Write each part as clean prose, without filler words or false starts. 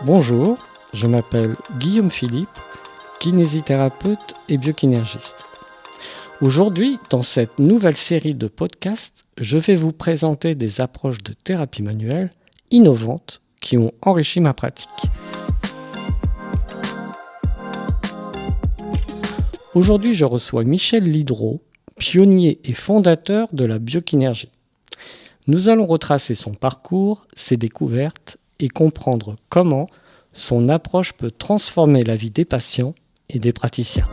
Bonjour, je m'appelle Guillaume Philippe, kinésithérapeute et biokinergiste. Aujourd'hui, dans cette nouvelle série de podcasts, je vais vous présenter des approches de thérapie manuelle innovantes qui ont enrichi ma pratique. Aujourd'hui, je reçois Michel Lidreau, pionnier et fondateur de la biokinergie. Nous allons retracer son parcours, ses découvertes et comprendre comment son approche peut transformer la vie des patients et des praticiens.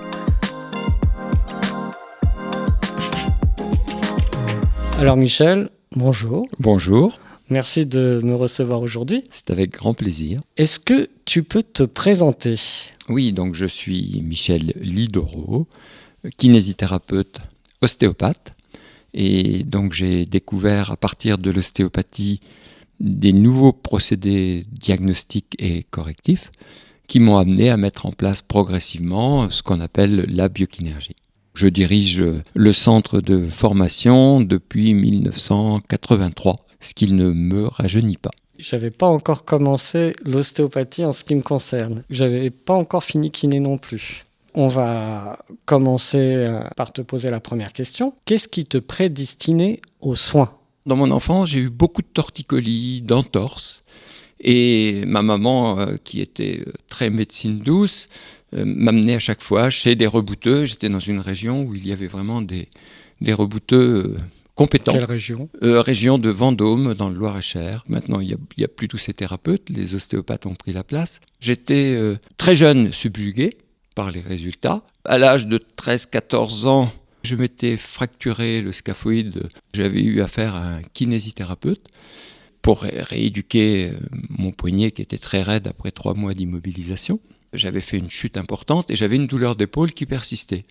Alors Michel, bonjour. Bonjour. Merci de me recevoir aujourd'hui. C'est avec grand plaisir. Est-ce que tu peux te présenter ? Oui, donc je suis Michel Lidreau, kinésithérapeute ostéopathe. Et donc j'ai découvert à partir de l'ostéopathie des nouveaux procédés diagnostiques et correctifs qui m'ont amené à mettre en place progressivement ce qu'on appelle la biokinergie. Je dirige le centre de formation depuis 1983, ce qui ne me rajeunit pas. J'avais pas encore commencé l'ostéopathie en ce qui me concerne. J'avais pas encore fini kiné non plus. On va commencer par te poser la première question. Qu'est-ce qui te prédestinait aux soins ? Dans mon enfance, j'ai eu beaucoup de torticolis, d'entorses. Et ma maman, qui était très médecine douce, m'amenait à chaque fois chez des rebouteux. J'étais dans une région où il y avait vraiment des rebouteux compétents. Quelle région ? Région de Vendôme, dans le Loir-et-Cher. Maintenant, il y a plus tous ces thérapeutes. Les ostéopathes ont pris la place. J'étais très jeune, subjugué par les résultats. À l'âge de 13-14 ans, je m'étais fracturé le scaphoïde. J'avais eu affaire à un kinésithérapeute pour rééduquer mon poignet qui était très raide après 3 mois d'immobilisation. J'avais fait une chute importante et j'avais une douleur d'épaule qui persistait.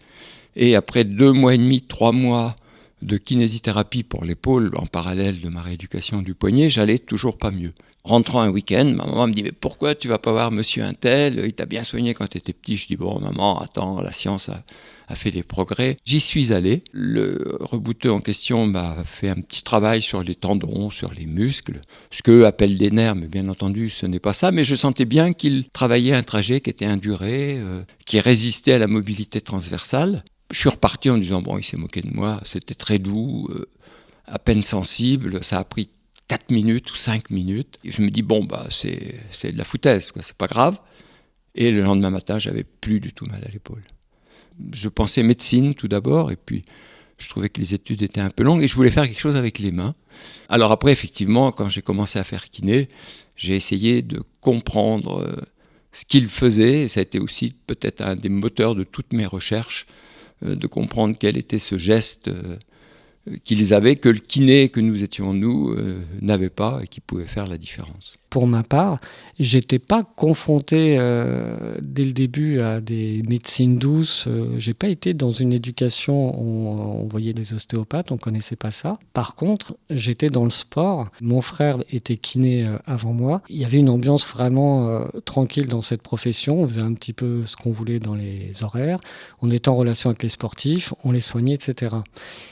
Et après 2 mois et demi, 3 mois de kinésithérapie pour l'épaule en parallèle de ma rééducation du poignet, j'allais toujours pas mieux. Rentrant un week-end, ma maman me dit « Mais pourquoi tu vas pas voir monsieur untel ? Il t'a bien soigné quand tu étais petit. » Je dis « Bon maman, attends, la science a fait des progrès. » J'y suis allé. Le rebouteux en question m'a fait un petit travail sur les tendons, sur les muscles, ce qu'eux appellent des nerfs, mais bien entendu ce n'est pas ça. Mais je sentais bien qu'il travaillait un trajet qui était induré, qui résistait à la mobilité transversale. Je suis reparti en disant « Bon, il s'est moqué de moi, c'était très doux, à peine sensible, ça a pris 4 minutes ou 5 minutes. » Et je me dis « Bon, c'est de la foutaise, quoi, c'est pas grave. » Et le lendemain matin, j'avais plus du tout mal à l'épaule. Je pensais médecine tout d'abord, et puis je trouvais que les études étaient un peu longues, et je voulais faire quelque chose avec les mains. Alors après, effectivement, quand j'ai commencé à faire kiné, j'ai essayé de comprendre ce qu'ils faisaient, et ça a été aussi peut-être un des moteurs de toutes mes recherches, de comprendre quel était ce geste qu'ils avaient, que le kiné que nous étions nous n'avait pas et qui pouvait faire la différence. Pour ma part, j'étais pas confronté dès le début à des médecines douces. J'ai pas été dans une éducation où on voyait des ostéopathes, on connaissait pas ça. Par contre, j'étais dans le sport. Mon frère était kiné avant moi. Il y avait une ambiance vraiment tranquille dans cette profession. On faisait un petit peu ce qu'on voulait dans les horaires. On était en relation avec les sportifs, on les soignait, etc.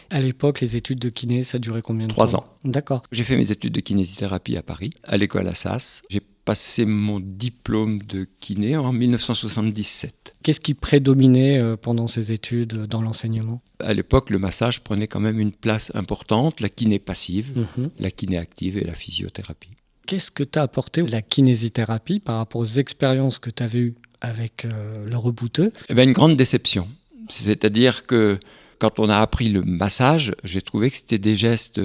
À l'époque, les études de kiné, ça durait combien de temps ? 3 ans. D'accord. J'ai fait mes études de kinésithérapie à Paris, à l'école Assas. J'ai passé mon diplôme de kiné en 1977. Qu'est-ce qui prédominait pendant ces études dans l'enseignement ? À l'époque, le massage prenait quand même une place importante, la kiné passive, la kiné active et la physiothérapie. Qu'est-ce que t'a apporté la kinésithérapie par rapport aux expériences que tu avais eues avec le rebouteux ? Une grande déception. C'est-à-dire que quand on a appris le massage, j'ai trouvé que c'était des gestes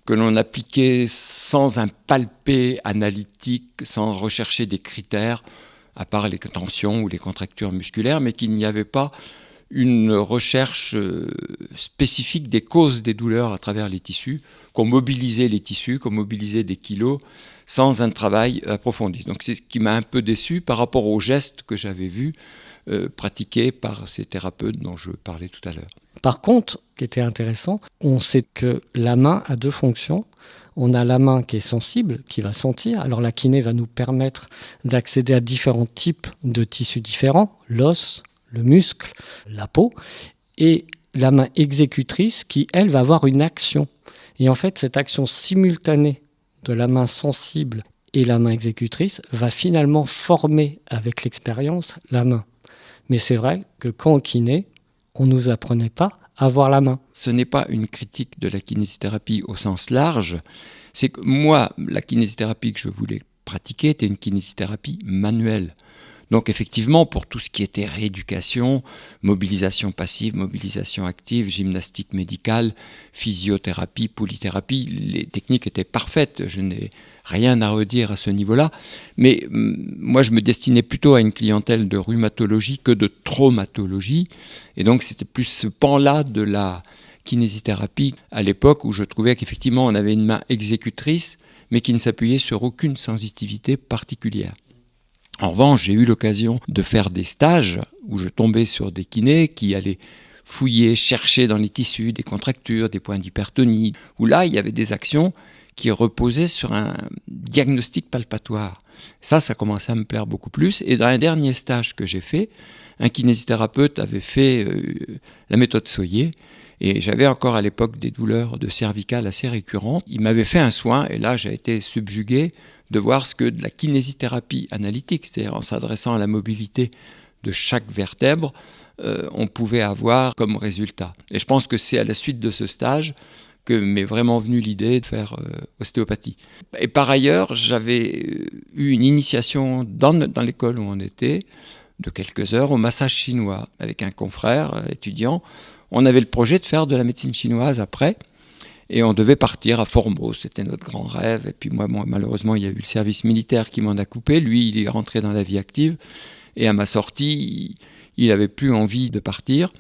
que l'on appliquait sans un palpé analytique, sans rechercher des critères, à part les tensions ou les contractures musculaires, mais qu'il n'y avait pas une recherche spécifique des causes des douleurs à travers les tissus, qu'on mobilisait les tissus, qu'on mobilisait des kilos, sans un travail approfondi. Donc c'est ce qui m'a un peu déçu par rapport aux gestes que j'avais vus pratiqués par ces thérapeutes dont je parlais tout à l'heure. Par contre, ce qui était intéressant, on sait que la main a 2 fonctions. On a la main qui est sensible, qui va sentir. Alors la kiné va nous permettre d'accéder à différents types de tissus différents, l'os, le muscle, la peau, et la main exécutrice qui, elle, va avoir une action. Et en fait, cette action simultanée de la main sensible et la main exécutrice va finalement former avec l'expérience la main. Mais c'est vrai que quand on kiné, on ne nous apprenait pas à voir la main. Ce n'est pas une critique de la kinésithérapie au sens large, c'est que moi, la kinésithérapie que je voulais pratiquer était une kinésithérapie manuelle. Donc effectivement, pour tout ce qui était rééducation, mobilisation passive, mobilisation active, gymnastique médicale, physiothérapie, polythérapie, les techniques étaient parfaites. Je n'ai rien à redire à ce niveau-là. Mais moi, je me destinais plutôt à une clientèle de rhumatologie que de traumatologie. Et donc, c'était plus ce pan-là de la kinésithérapie à l'époque où je trouvais qu'effectivement, on avait une main exécutrice, mais qui ne s'appuyait sur aucune sensibilité particulière. En revanche, j'ai eu l'occasion de faire des stages où je tombais sur des kinés qui allaient fouiller, chercher dans les tissus des contractures, des points d'hypertonie, où là, il y avait des actions qui reposaient sur un diagnostic palpatoire. Ça commençait à me plaire beaucoup plus. Et dans un dernier stage que j'ai fait, un kinésithérapeute avait fait la méthode Soyer, et j'avais encore à l'époque des douleurs de cervicales assez récurrentes. Il m'avait fait un soin, et là, j'ai été subjugué de voir ce que de la kinésithérapie analytique, c'est-à-dire en s'adressant à la mobilité de chaque vertèbre, on pouvait avoir comme résultat. Et je pense que c'est à la suite de ce stage que m'est vraiment venue l'idée de faire ostéopathie. Et par ailleurs, j'avais eu une initiation dans l'école où on était, de quelques heures, au massage chinois, avec un confrère étudiant. On avait le projet de faire de la médecine chinoise après, et on devait partir à Formos, c'était notre grand rêve. Et puis moi, malheureusement, il y a eu le service militaire qui m'en a coupé. Lui, il est rentré dans la vie active, et à ma sortie, il n'avait plus envie de partir.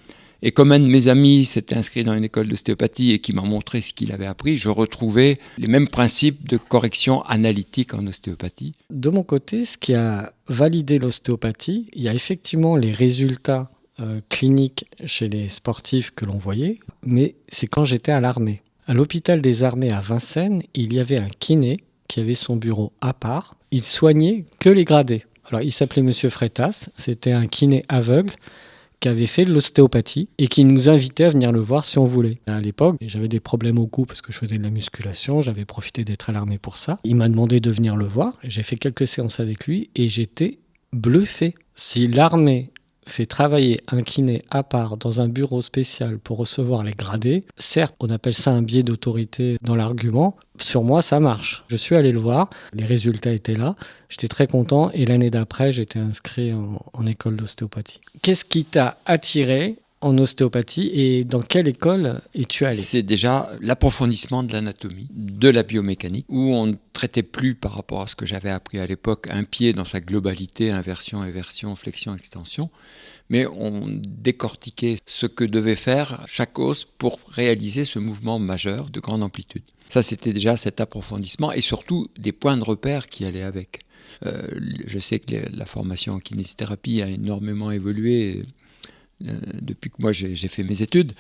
Et comme un de mes amis s'était inscrit dans une école d'ostéopathie et qui m'a montré ce qu'il avait appris, je retrouvais les mêmes principes de correction analytique en ostéopathie. De mon côté, ce qui a validé l'ostéopathie, il y a effectivement les résultats cliniques chez les sportifs que l'on voyait, mais c'est quand j'étais à l'armée. À l'hôpital des armées à Vincennes, il y avait un kiné qui avait son bureau à part. Il soignait que les gradés. Alors, il s'appelait Monsieur Freitas, c'était un kiné aveugle qui avait fait de l'ostéopathie et qui nous invitait à venir le voir si on voulait. À l'époque, j'avais des problèmes au cou parce que je faisais de la musculation, j'avais profité d'être à l'armée pour ça. Il m'a demandé de venir le voir, j'ai fait quelques séances avec lui et j'étais bluffé. Si l'armée fait travailler un kiné à part dans un bureau spécial pour recevoir les gradés, certes, on appelle ça un biais d'autorité dans l'argument, sur moi ça marche. Je suis allé le voir, les résultats étaient là, j'étais très content et l'année d'après j'étais inscrit en école d'ostéopathie. Qu'est-ce qui t'a attiré en ostéopathie et dans quelle école es-tu allé ? C'est déjà l'approfondissement de l'anatomie, de la biomécanique, où on ne traitait plus par rapport à ce que j'avais appris à l'époque, un pied dans sa globalité, inversion, éversion, flexion, extension, mais on décortiquait ce que devait faire chaque os pour réaliser ce mouvement majeur de grande amplitude. Ça, c'était déjà cet approfondissement et surtout des points de repère qui allaient avec. Je sais que la formation en kinésithérapie a énormément évolué depuis que moi j'ai fait mes études,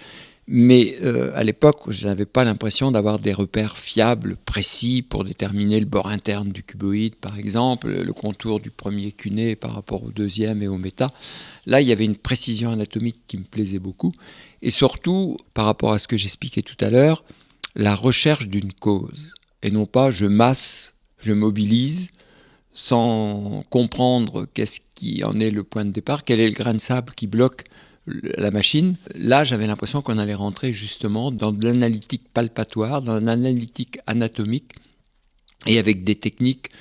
mais à l'époque je n'avais pas l'impression d'avoir des repères fiables, précis pour déterminer le bord interne du cuboïde par exemple, le contour du premier cuné par rapport au deuxième et au méta. Là il y avait une précision anatomique qui me plaisait beaucoup et surtout par rapport à ce que j'expliquais tout à l'heure, la recherche d'une cause et non pas je masse, je mobilise sans comprendre qu'est-ce qui en est le point de départ, quel est le grain de sable qui bloque la machine. Là, j'avais l'impression qu'on allait rentrer justement dans de l'analytique palpatoire, dans l'analytique anatomique, et avec des techniques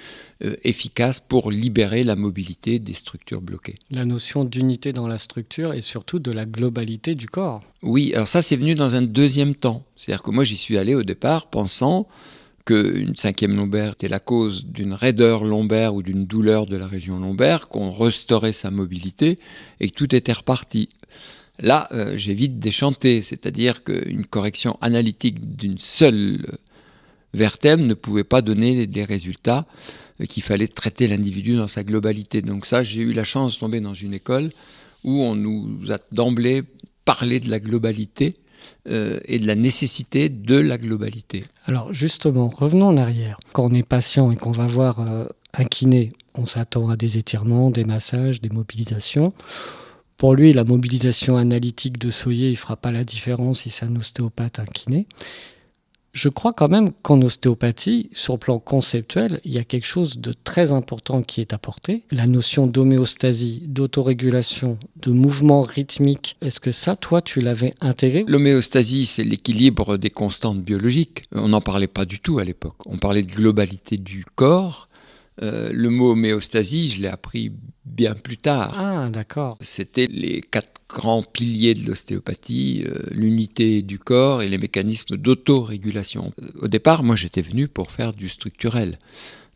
efficaces pour libérer la mobilité des structures bloquées. La notion d'unité dans la structure et surtout de la globalité du corps. Oui, alors ça, c'est venu dans un deuxième temps. C'est-à-dire que moi, j'y suis allé au départ pensant qu'une cinquième lombaire était la cause d'une raideur lombaire ou d'une douleur de la région lombaire, qu'on restaurait sa mobilité et que tout était reparti. Là, j'ai vite déchanté, c'est-à-dire qu'une correction analytique d'une seule vertèbre ne pouvait pas donner des résultats, qu'il fallait traiter l'individu dans sa globalité. Donc ça, j'ai eu la chance de tomber dans une école où on nous a d'emblée parlé de la globalité et de la nécessité de la globalité. Alors justement, revenons en arrière. Quand on est patient et qu'on va voir un kiné, on s'attend à des étirements, des massages, des mobilisations. Pour lui, la mobilisation analytique de Soyer, il ne fera pas la différence si c'est un ostéopathe, un kiné. Je crois quand même qu'en ostéopathie, sur le plan conceptuel, il y a quelque chose de très important qui est apporté. La notion d'homéostasie, d'autorégulation, de mouvement rythmique. Est-ce que ça, toi, tu l'avais intégré? L'homéostasie, c'est l'équilibre des constantes biologiques. On n'en parlait pas du tout à l'époque. On parlait de globalité du corps. Le mot homéostasie, je l'ai appris bien plus tard. Ah, d'accord. C'était les 4 grands piliers de l'ostéopathie, l'unité du corps et les mécanismes d'autorégulation. Au départ, moi, j'étais venu pour faire du structurel.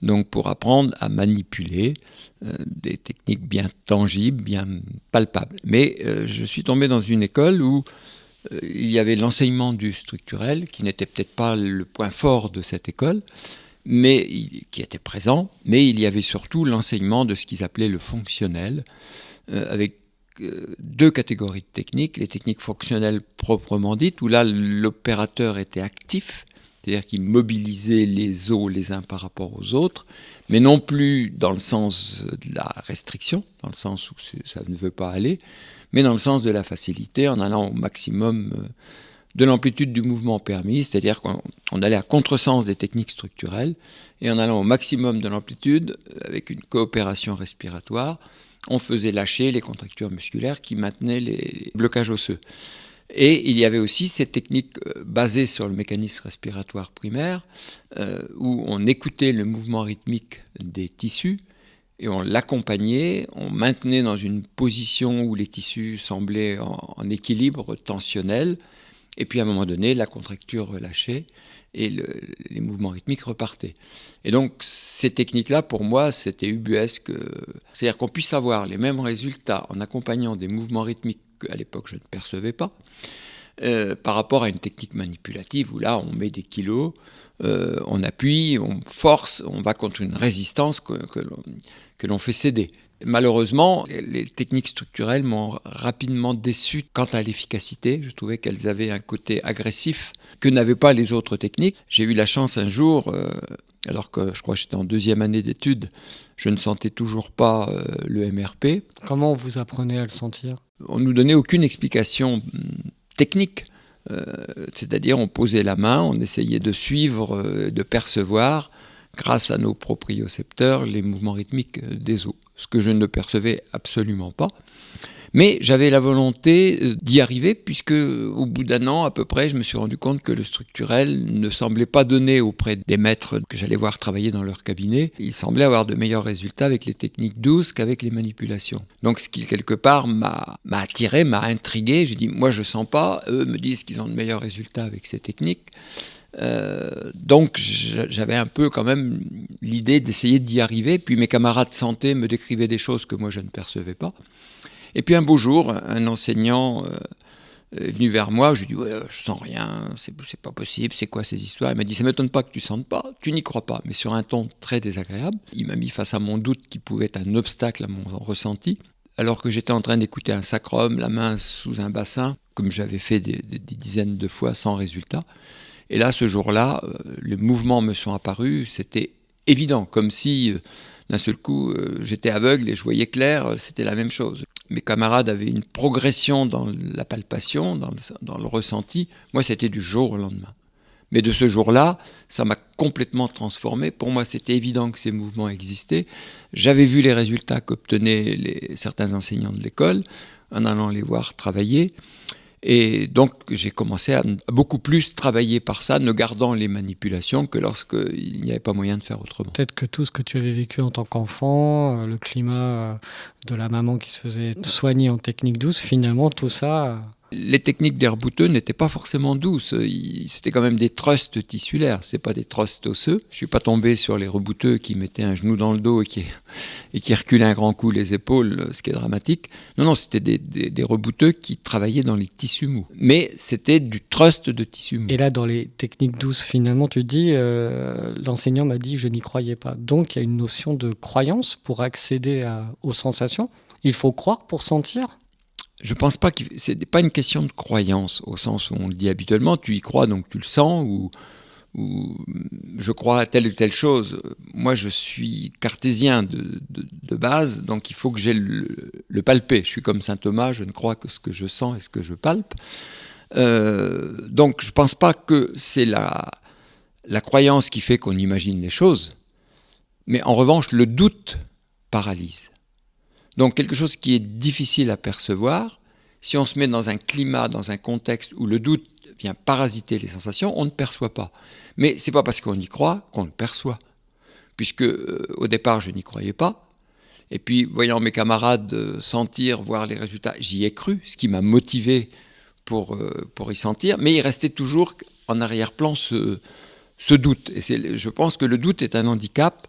Donc pour apprendre à manipuler des techniques bien tangibles, bien palpables. Mais je suis tombé dans une école où il y avait l'enseignement du structurel, qui n'était peut-être pas le point fort de cette école, mais qui était présent, mais il y avait surtout l'enseignement de ce qu'ils appelaient le fonctionnel, avec 2 catégories de techniques. Les techniques fonctionnelles proprement dites, où là l'opérateur était actif, c'est-à-dire qu'il mobilisait les os les uns par rapport aux autres, mais non plus dans le sens de la restriction, dans le sens où ça ne veut pas aller, mais dans le sens de la facilité, en allant au maximum de l'amplitude du mouvement permis, c'est-à-dire qu'on allait à contresens des techniques structurelles, et en allant au maximum de l'amplitude, avec une coopération respiratoire, on faisait lâcher les contractures musculaires qui maintenaient les blocages osseux. Et il y avait aussi ces techniques basées sur le mécanisme respiratoire primaire, où on écoutait le mouvement rythmique des tissus, et on l'accompagnait, on maintenait dans une position où les tissus semblaient en équilibre tensionnel, et puis à un moment donné, la contracture relâchait et les mouvements rythmiques repartaient. Et donc ces techniques-là, pour moi, c'était ubuesque. C'est-à-dire qu'on puisse avoir les mêmes résultats en accompagnant des mouvements rythmiques qu'à l'époque je ne percevais pas, par rapport à une technique manipulative où là on met des kilos, on appuie, on force, on va contre une résistance que l'on fait céder. Malheureusement, les techniques structurelles m'ont rapidement déçu quant à l'efficacité. Je trouvais qu'elles avaient un côté agressif que n'avaient pas les autres techniques. J'ai eu la chance un jour, alors que je crois que j'étais en 2e année d'études, je ne sentais toujours pas le MRP. Comment vous apprenez à le sentir? On ne nous donnait aucune explication technique. C'est-à-dire on posait la main, on essayait de suivre, de percevoir, grâce à nos propriocepteurs, les mouvements rythmiques des os, ce que je ne percevais absolument pas. Mais j'avais la volonté d'y arriver, puisque au bout d'1 an à peu près, je me suis rendu compte que le structurel ne semblait pas donner auprès des maîtres que j'allais voir travailler dans leur cabinet. Il semblait avoir de meilleurs résultats avec les techniques douces qu'avec les manipulations. Donc ce qui quelque part m'a attiré, m'a intrigué. J'ai dit, moi je sens pas, eux me disent qu'ils ont de meilleurs résultats avec ces techniques. Donc j'avais un peu quand même l'idée d'essayer d'y arriver. Puis mes camarades santé me décrivaient des choses que moi je ne percevais pas. Et puis un beau jour, un enseignant est venu vers moi. Je lui ai dit, ouais, je sens rien, c'est pas possible, c'est quoi ces histoires? Il m'a dit, ça m'étonne pas que tu sentes pas, tu n'y crois pas, mais sur un ton très désagréable. Il m'a mis face à mon doute qui pouvait être un obstacle à mon ressenti. Alors que j'étais en train d'écouter un sacrum, la main sous un bassin, comme j'avais fait des dizaines de fois sans résultat. Et là, ce jour-là, les mouvements me sont apparus, c'était évident, comme si d'un seul coup, j'étais aveugle et je voyais clair, c'était la même chose. Mes camarades avaient une progression dans la palpation, dans le ressenti. Moi, c'était du jour au lendemain. Mais de ce jour-là, ça m'a complètement transformé. Pour moi, c'était évident que ces mouvements existaient. J'avais vu les résultats qu'obtenaient certains enseignants de l'école en allant les voir travailler. Et donc, j'ai commencé à beaucoup plus travailler par ça, ne gardant les manipulations que lorsqu'il n'y avait pas moyen de faire autrement. Peut-être que tout ce que tu avais vécu en tant qu'enfant, le climat de la maman qui se faisait soigner en technique douce, finalement, tout ça... Les techniques d'air bouteux n'étaient pas forcément douces. C'était quand même des thrusts tissulaires, c'est pas des thrusts osseux. Je suis pas tombé sur les rebouteux qui mettaient un genou dans le dos et qui reculaient un grand coup les épaules, ce qui est dramatique. Non, c'était des rebouteux qui travaillaient dans les tissus mous. Mais c'était du trust de tissus mous. Et là, dans les techniques douces, finalement, tu dis, l'enseignant m'a dit, je n'y croyais pas. Donc, il y a une notion de croyance pour accéder aux sensations. Il faut croire pour sentir. Je pense pas que c'est pas une question de croyance au sens où on le dit habituellement. Tu y crois donc tu le sens ou je crois à telle ou telle chose. Moi, je suis cartésien de base, donc il faut que j'ai le palper. Je suis comme saint Thomas, je ne crois que ce que je sens et ce que je palpe. Donc je pense pas que c'est la croyance qui fait qu'on imagine les choses, mais en revanche, le doute paralyse. Donc quelque chose qui est difficile à percevoir, si on se met dans un climat, dans un contexte où le doute vient parasiter les sensations, on ne perçoit pas. Mais ce n'est pas parce qu'on y croit qu'on le perçoit. Puisque au départ, je n'y croyais pas. Et puis, voyant mes camarades sentir, voir les résultats, j'y ai cru, ce qui m'a motivé pour y sentir. Mais il restait toujours en arrière-plan ce doute. Et je pense que le doute est un handicap.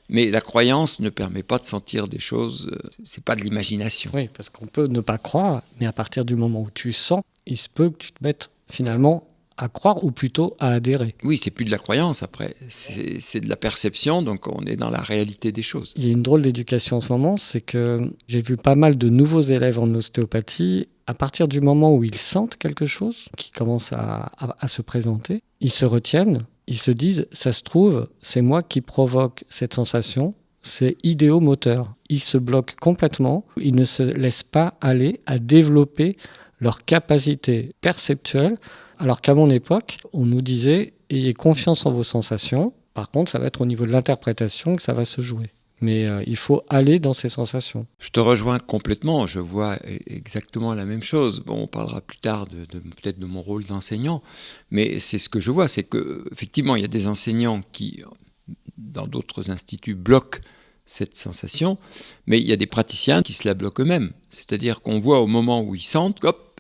Mais la croyance ne permet pas de sentir des choses, c'est pas de l'imagination. Oui, parce qu'on peut ne pas croire, mais à partir du moment où tu sens, il se peut que tu te mettes finalement à croire ou plutôt à adhérer. Oui, c'est plus de la croyance après, c'est de la perception, donc on est dans la réalité des choses. Il y a une drôle d'éducation en ce moment, c'est que j'ai vu pas mal de nouveaux élèves en ostéopathie, à partir du moment où ils sentent quelque chose qui commence à se présenter, ils se retiennent. Ils se disent, ça se trouve, c'est moi qui provoque cette sensation, c'est idéomoteur. Ils se bloquent complètement, ils ne se laissent pas aller à développer leur capacité perceptuelle, alors qu'à mon époque, on nous disait, ayez confiance en vos sensations, par contre, ça va être au niveau de l'interprétation que ça va se jouer. Mais il faut aller dans ces sensations. Je te rejoins complètement, je vois exactement la même chose. Bon, on parlera plus tard peut-être de mon rôle d'enseignant, mais c'est ce que je vois, c'est qu'effectivement, il y a des enseignants qui, dans d'autres instituts, bloquent cette sensation, mais il y a des praticiens qui se la bloquent eux-mêmes. C'est-à-dire qu'on voit au moment où ils sentent, hop,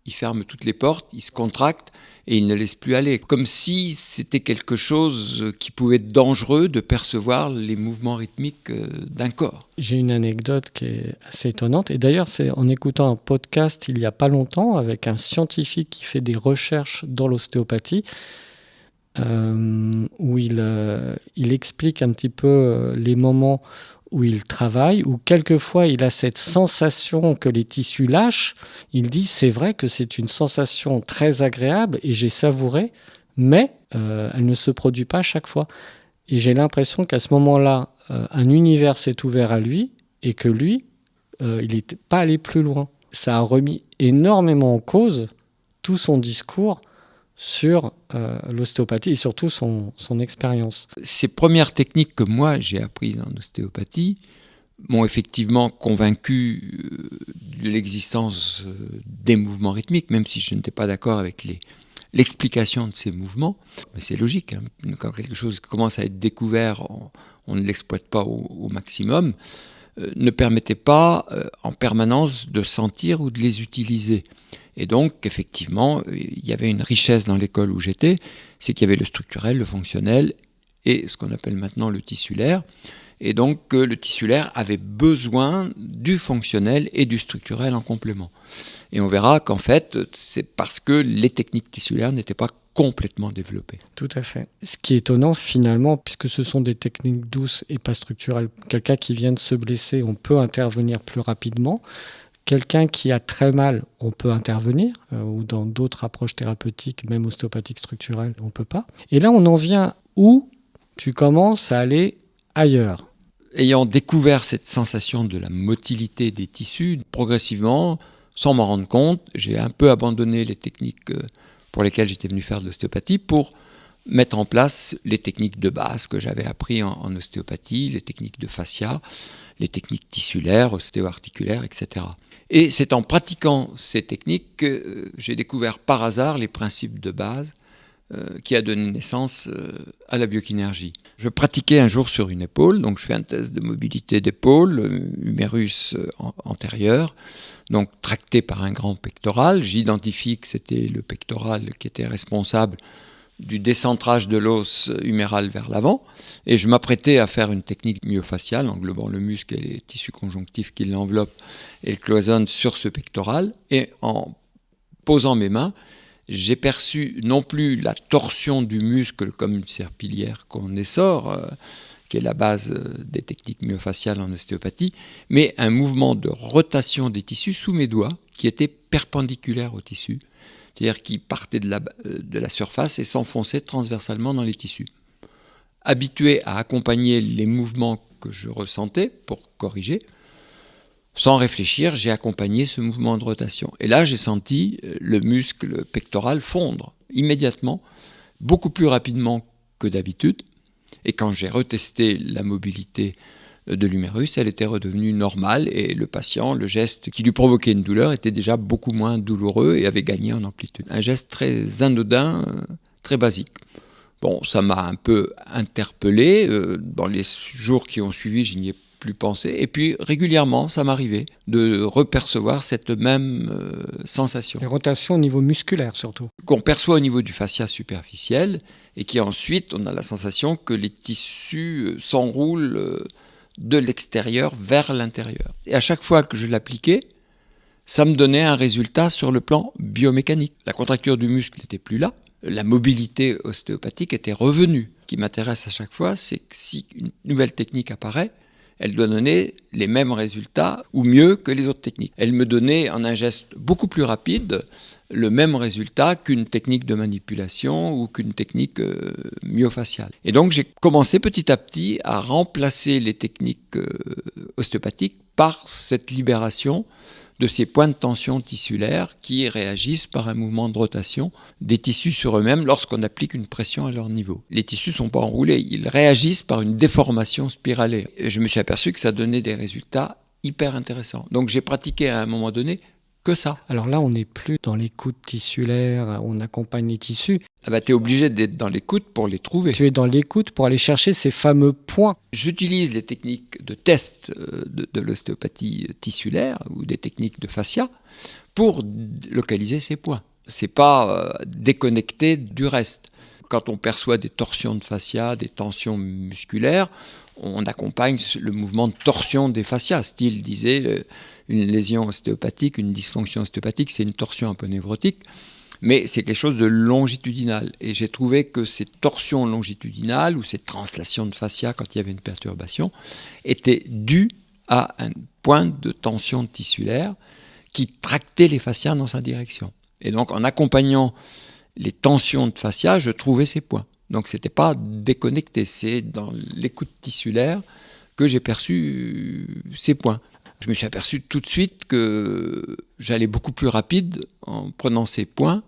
ils ferment toutes les portes, ils se contractent, et il ne laisse plus aller. Comme si c'était quelque chose qui pouvait être dangereux de percevoir les mouvements rythmiques d'un corps. J'ai une anecdote qui est assez étonnante. Et d'ailleurs, c'est en écoutant un podcast il n'y a pas longtemps avec un scientifique qui fait des recherches dans l'ostéopathie, où il explique un petit peu les moments où il travaille, où quelquefois il a cette sensation que les tissus lâchent. Il dit, c'est vrai que c'est une sensation très agréable et j'ai savouré, mais elle ne se produit pas à chaque fois. Et j'ai l'impression qu'à ce moment-là, un univers s'est ouvert à lui et que lui, il n'était pas allé plus loin. Ça a remis énormément en cause tout son discours sur l'ostéopathie et surtout son expérience. Ces premières techniques que moi j'ai apprises en ostéopathie m'ont effectivement convaincu de l'existence des mouvements rythmiques, même si je n'étais pas d'accord avec l'explication de ces mouvements. Mais c'est logique, hein. Quand quelque chose commence à être découvert, on ne l'exploite pas au maximum, ne permettait pas en permanence de sentir ou de les utiliser. Et donc, effectivement, il y avait une richesse dans l'école où j'étais, c'est qu'il y avait le structurel, le fonctionnel et ce qu'on appelle maintenant le tissulaire. Et donc, le tissulaire avait besoin du fonctionnel et du structurel en complément. Et on verra qu'en fait, c'est parce que les techniques tissulaires n'étaient pas complètement développées. Tout à fait. Ce qui est étonnant finalement, puisque ce sont des techniques douces et pas structurelles, quelqu'un qui vient de se blesser, on peut intervenir plus rapidement. Quelqu'un qui a très mal, on peut intervenir, ou dans d'autres approches thérapeutiques, même ostéopathiques structurelles, on ne peut pas. Et là, on en vient où tu commences à aller ailleurs. Ayant découvert cette sensation de la motilité des tissus, progressivement, sans m'en rendre compte, j'ai un peu abandonné les techniques pour lesquelles j'étais venu faire de l'ostéopathie pour mettre en place les techniques de base que j'avais appris en ostéopathie, les techniques de fascia, les techniques tissulaires, ostéo-articulaires, etc. Et c'est en pratiquant ces techniques que j'ai découvert par hasard les principes de base qui a donné naissance à la biokinéergie. Je pratiquais un jour sur une épaule, donc je fais un test de mobilité d'épaule, humérus antérieur, donc tracté par un grand pectoral. J'identifie que c'était le pectoral qui était responsable du décentrage de l'os huméral vers l'avant, et je m'apprêtais à faire une technique myofasciale, englobant le muscle et les tissus conjonctifs qui l'enveloppent et le cloisonnent sur ce pectoral, et en posant mes mains, j'ai perçu non plus la torsion du muscle comme une serpillière qu'on essore, qui est la base des techniques myofasciales en ostéopathie, mais un mouvement de rotation des tissus sous mes doigts qui était perpendiculaire au tissu, c'est-à-dire qui partait de la surface et s'enfonçait transversalement dans les tissus. Habitué à accompagner les mouvements que je ressentais pour corriger, sans réfléchir, j'ai accompagné ce mouvement de rotation. Et là, j'ai senti le muscle pectoral fondre immédiatement, beaucoup plus rapidement que d'habitude. Et quand j'ai retesté la mobilité de l'humérus, elle était redevenue normale et le patient, le geste qui lui provoquait une douleur était déjà beaucoup moins douloureux et avait gagné en amplitude. Un geste très anodin, très basique. Bon, ça m'a un peu interpellé. Dans les jours qui ont suivi, je n'y ai plus pensé. Et puis, régulièrement, ça m'arrivait de repercevoir cette même sensation. Les rotations au niveau musculaire, surtout. Qu'on perçoit au niveau du fascia superficiel et qui ensuite, on a la sensation que les tissus s'enroulent de l'extérieur vers l'intérieur. Et à chaque fois que je l'appliquais, ça me donnait un résultat sur le plan biomécanique. La contracture du muscle n'était plus là. La mobilité ostéopathique était revenue. Ce qui m'intéresse à chaque fois, c'est que si une nouvelle technique apparaît, elle doit donner les mêmes résultats ou mieux que les autres techniques. Elle me donnait en un geste beaucoup plus rapide le même résultat qu'une technique de manipulation ou qu'une technique myofaciale. Et donc j'ai commencé petit à petit à remplacer les techniques ostéopathiques par cette libération de ces points de tension tissulaires qui réagissent par un mouvement de rotation des tissus sur eux-mêmes lorsqu'on applique une pression à leur niveau. Les tissus ne sont pas enroulés, ils réagissent par une déformation spiralée. Et je me suis aperçu que ça donnait des résultats hyper intéressants. Donc j'ai pratiqué à un moment donné que ça. Alors là, on n'est plus dans l'écoute tissulaire, on accompagne les tissus. Tu es obligé d'être dans l'écoute pour les trouver. Tu es dans l'écoute pour aller chercher ces fameux points. J'utilise les techniques de test de l'ostéopathie tissulaire ou des techniques de fascia pour localiser ces points. C'est pas déconnecté du reste. Quand on perçoit des torsions de fascia, des tensions musculaires, on accompagne le mouvement de torsion des fascias. Steele disait une lésion ostéopathique, une dysfonction ostéopathique, c'est une torsion un peu névrotique, mais c'est quelque chose de longitudinal. Et j'ai trouvé que ces torsions longitudinales ou ces translations de fascia, quand il y avait une perturbation, étaient dues à un point de tension tissulaire qui tractait les fascias dans sa direction. Et donc, en accompagnant les tensions de fascia, je trouvais ces points. Donc, ce n'était pas déconnecté, c'est dans l'écoute tissulaire que j'ai perçu ces points. Je me suis aperçu tout de suite que j'allais beaucoup plus rapide en prenant ces points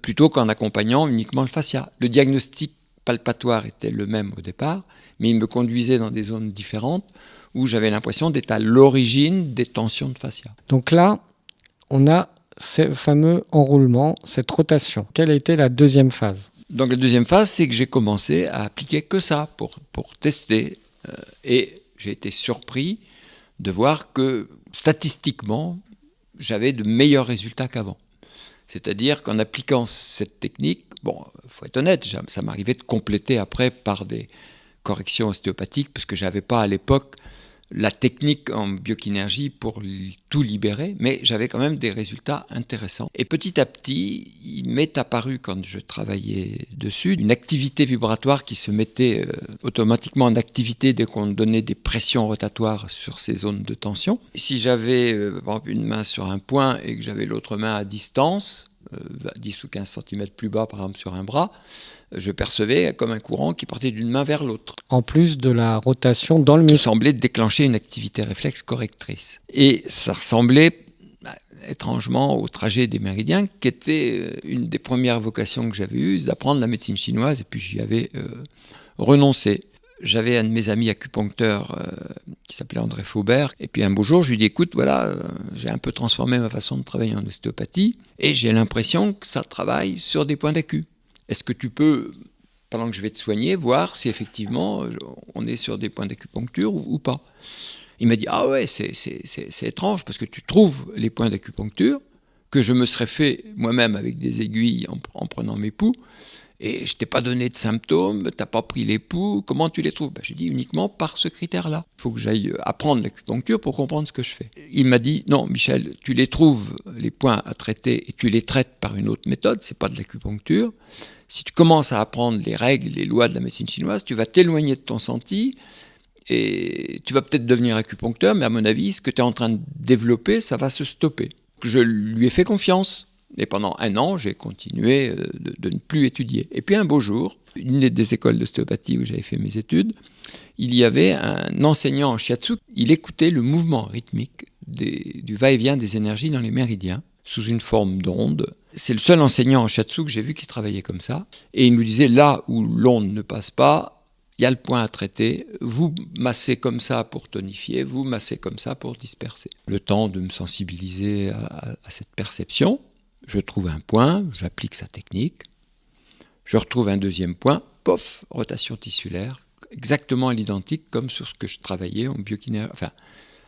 plutôt qu'en accompagnant uniquement le fascia. Le diagnostic palpatoire était le même au départ, mais il me conduisait dans des zones différentes où j'avais l'impression d'être à l'origine des tensions de fascia. Donc là, on a ce fameux enroulement, cette rotation. Quelle a été la deuxième phase ? Donc la deuxième phase, c'est que j'ai commencé à appliquer que ça pour tester. Et j'ai été surpris de voir que statistiquement, j'avais de meilleurs résultats qu'avant. C'est-à-dire qu'en appliquant cette technique, bon, il faut être honnête, ça m'arrivait de compléter après par des corrections ostéopathiques, parce que je n'avais pas à l'époque la technique en biokinésie pour tout libérer, mais j'avais quand même des résultats intéressants. Et petit à petit, il m'est apparu, quand je travaillais dessus, une activité vibratoire qui se mettait automatiquement en activité dès qu'on donnait des pressions rotatoires sur ces zones de tension. Si j'avais par exemple une main sur un point et que j'avais l'autre main à distance, 10 ou 15 cm plus bas par exemple sur un bras, je percevais comme un courant qui partait d'une main vers l'autre. En plus de la rotation dans le muscle. Qui semblait déclencher une activité réflexe correctrice. Et ça ressemblait étrangement au trajet des méridiens, qui était une des premières vocations que j'avais eues, d'apprendre la médecine chinoise, et puis j'y avais renoncé. J'avais un de mes amis acupuncteurs qui s'appelait André Faubert, et puis un beau jour, je lui dis, écoute, voilà, j'ai un peu transformé ma façon de travailler en ostéopathie, et j'ai l'impression que ça travaille sur des points d'acu. Est-ce que tu peux, pendant que je vais te soigner, voir si effectivement on est sur des points d'acupuncture ou pas ? Il m'a dit, ah ouais, c'est étrange, parce que tu trouves les points d'acupuncture que je me serais fait moi-même avec des aiguilles en prenant mes pouls, et je t'ai pas donné de symptômes, t'as pas pris les pouls, comment tu les trouves ? J'ai dit uniquement par ce critère-là. Il faut que j'aille apprendre l'acupuncture pour comprendre ce que je fais. Il m'a dit, non Michel, tu les trouves, les points à traiter, et tu les traites par une autre méthode, c'est pas de l'acupuncture. Si tu commences à apprendre les règles, les lois de la médecine chinoise, tu vas t'éloigner de ton senti, et tu vas peut-être devenir acupuncteur, mais à mon avis, ce que tu es en train de développer, ça va se stopper. Je lui ai fait confiance. Et pendant 1 an, j'ai continué de ne plus étudier. Et puis un beau jour, une des écoles d'ostéopathie où j'avais fait mes études, il y avait un enseignant en shiatsu. Il écoutait le mouvement rythmique du va-et-vient des énergies dans les méridiens. sous une forme d'onde. C'est le seul enseignant en shiatsu que j'ai vu qui travaillait comme ça. Et il nous disait, là où l'onde ne passe pas, il y a le point à traiter. Vous massez comme ça pour tonifier, vous massez comme ça pour disperser. Le temps de me sensibiliser à cette perception. Je trouve un point, j'applique sa technique. Je retrouve un deuxième point, pof, rotation tissulaire, exactement à l'identique comme sur ce que je travaillais en biokinésie. Enfin,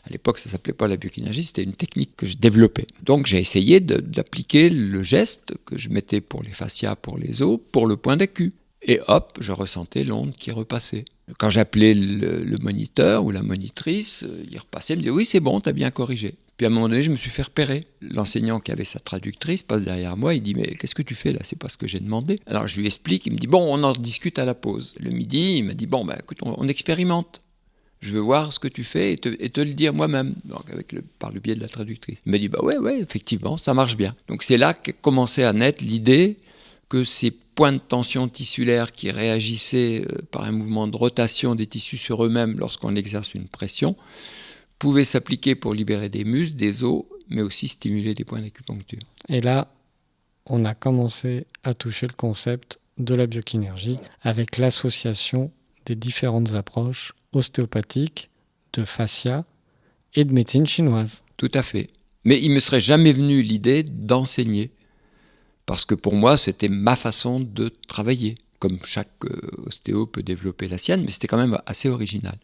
à l'époque, ça ne s'appelait pas la biokinésie, c'était une technique que je développais. Donc j'ai essayé d'appliquer le geste que je mettais pour les fascias, pour les os, pour le point d'accu. Et hop, je ressentais l'onde qui repassait. Quand j'appelais le moniteur ou la monitrice, il repassait, il me disait « Oui, c'est bon, tu as bien corrigé ». Puis à un moment donné, je me suis fait repérer. L'enseignant qui avait sa traductrice passe derrière moi, il dit « Mais qu'est-ce que tu fais là? C'est pas ce que j'ai demandé ». Alors je lui explique, il me dit « Bon, on en discute à la pause ». Le midi, il m'a dit « Bon, écoute, on expérimente. Je veux voir ce que tu fais et te le dire moi-même, donc par le biais de la traductrice ». Il m'a dit « Ouais, effectivement, ça marche bien ». Donc c'est là qu'a commencé à naître l'idée que ces points de tension tissulaire qui réagissaient par un mouvement de rotation des tissus sur eux-mêmes lorsqu'on exerce une pression pouvaient s'appliquer pour libérer des muscles, des os, mais aussi stimuler des points d'acupuncture. Et là, on a commencé à toucher le concept de la biokinésie avec l'association des différentes approches ostéopathiques, de fascia et de médecine chinoise. Tout à fait. Mais il ne me serait jamais venu l'idée d'enseigner. Parce que pour moi, c'était ma façon de travailler. Comme chaque ostéo peut développer la sienne, mais c'était quand même assez original.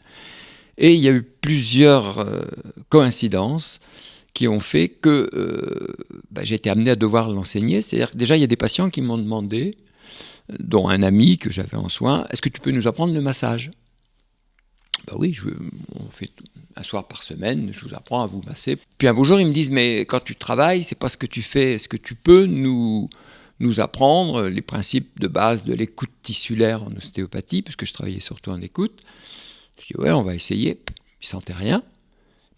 Et il y a eu plusieurs coïncidences qui ont fait que j'ai été amené à devoir l'enseigner. C'est-à-dire que déjà, il y a des patients qui m'ont demandé, dont un ami que j'avais en soins, « Est-ce que tu peux nous apprendre le massage ?» Oui, on fait un soir par semaine, je vous apprends à vous masser. Puis un beau jour, ils me disent, mais quand tu travailles, c'est pas ce que tu fais. Est-ce que tu peux nous apprendre les principes de base de l'écoute tissulaire en ostéopathie, puisque je travaillais surtout en écoute. Je dis, ouais, on va essayer. Ils sentaient rien.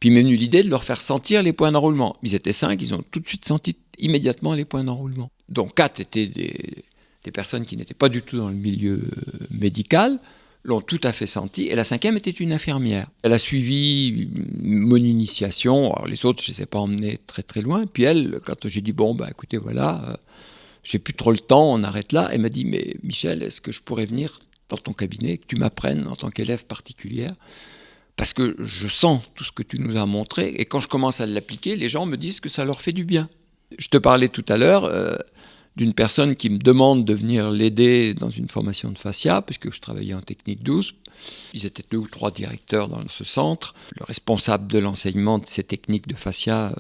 Puis il m'est venu l'idée de leur faire sentir les points d'enroulement. Ils étaient 5, ils ont tout de suite senti immédiatement les points d'enroulement. Donc 4 étaient des personnes qui n'étaient pas du tout dans le milieu médical, l'ont tout à fait senti, et la 5e était une infirmière. Elle a suivi mon initiation, alors les autres je ne les ai pas emmenés très très loin, puis elle, quand j'ai dit, écoutez, voilà, j'ai plus trop le temps, on arrête là, elle m'a dit, mais Michel, est-ce que je pourrais venir dans ton cabinet, que tu m'apprennes en tant qu'élève particulière, parce que je sens tout ce que tu nous as montré, et quand je commence à l'appliquer, les gens me disent que ça leur fait du bien. Je te parlais tout à l'heure d'une personne qui me demande de venir l'aider dans une formation de fascia, puisque je travaillais en technique douce. Ils étaient 2 ou 3 directeurs dans ce centre. Le responsable de l'enseignement de ces techniques de fascia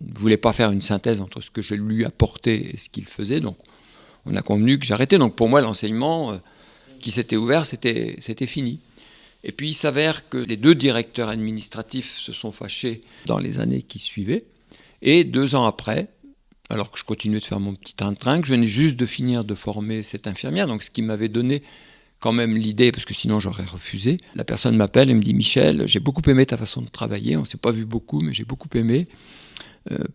ne voulait pas faire une synthèse entre ce que je lui apportais et ce qu'il faisait, donc on a convenu que j'arrêtais. Donc pour moi, l'enseignement qui s'était ouvert, c'était fini. Et puis il s'avère que les 2 directeurs administratifs se sont fâchés dans les années qui suivaient, et 2 ans après, alors que je continuais de faire mon petit train-train, que je venais juste de finir de former cette infirmière, donc ce qui m'avait donné quand même l'idée, parce que sinon j'aurais refusé. La personne m'appelle et me dit « Michel, j'ai beaucoup aimé ta façon de travailler, on ne s'est pas vu beaucoup, mais j'ai beaucoup aimé »,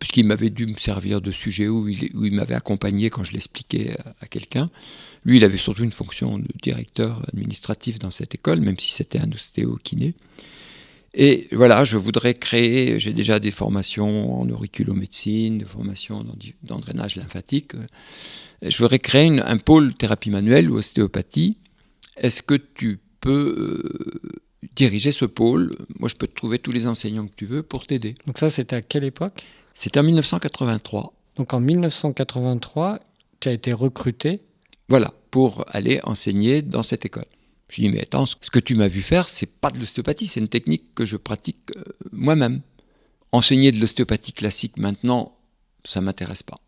puisqu'il m'avait dû me servir de sujet où il m'avait accompagné quand je l'expliquais à quelqu'un. Lui, il avait surtout une fonction de directeur administratif dans cette école, même si c'était un ostéo-kiné. Et voilà, je voudrais créer, j'ai déjà des formations en auriculomédecine, des formations dans drainage lymphatique. Je voudrais créer un pôle thérapie manuelle ou ostéopathie. Est-ce que tu peux diriger ce pôle? Moi, je peux te trouver tous les enseignants que tu veux pour t'aider. Donc ça, c'était à quelle époque? C'était en 1983. Donc en 1983, tu as été recruté? Voilà, pour aller enseigner dans cette école. Je lui dis, mais attends, ce que tu m'as vu faire, c'est pas de l'ostéopathie, c'est une technique que je pratique moi-même. Enseigner de l'ostéopathie classique maintenant, ça m'intéresse pas.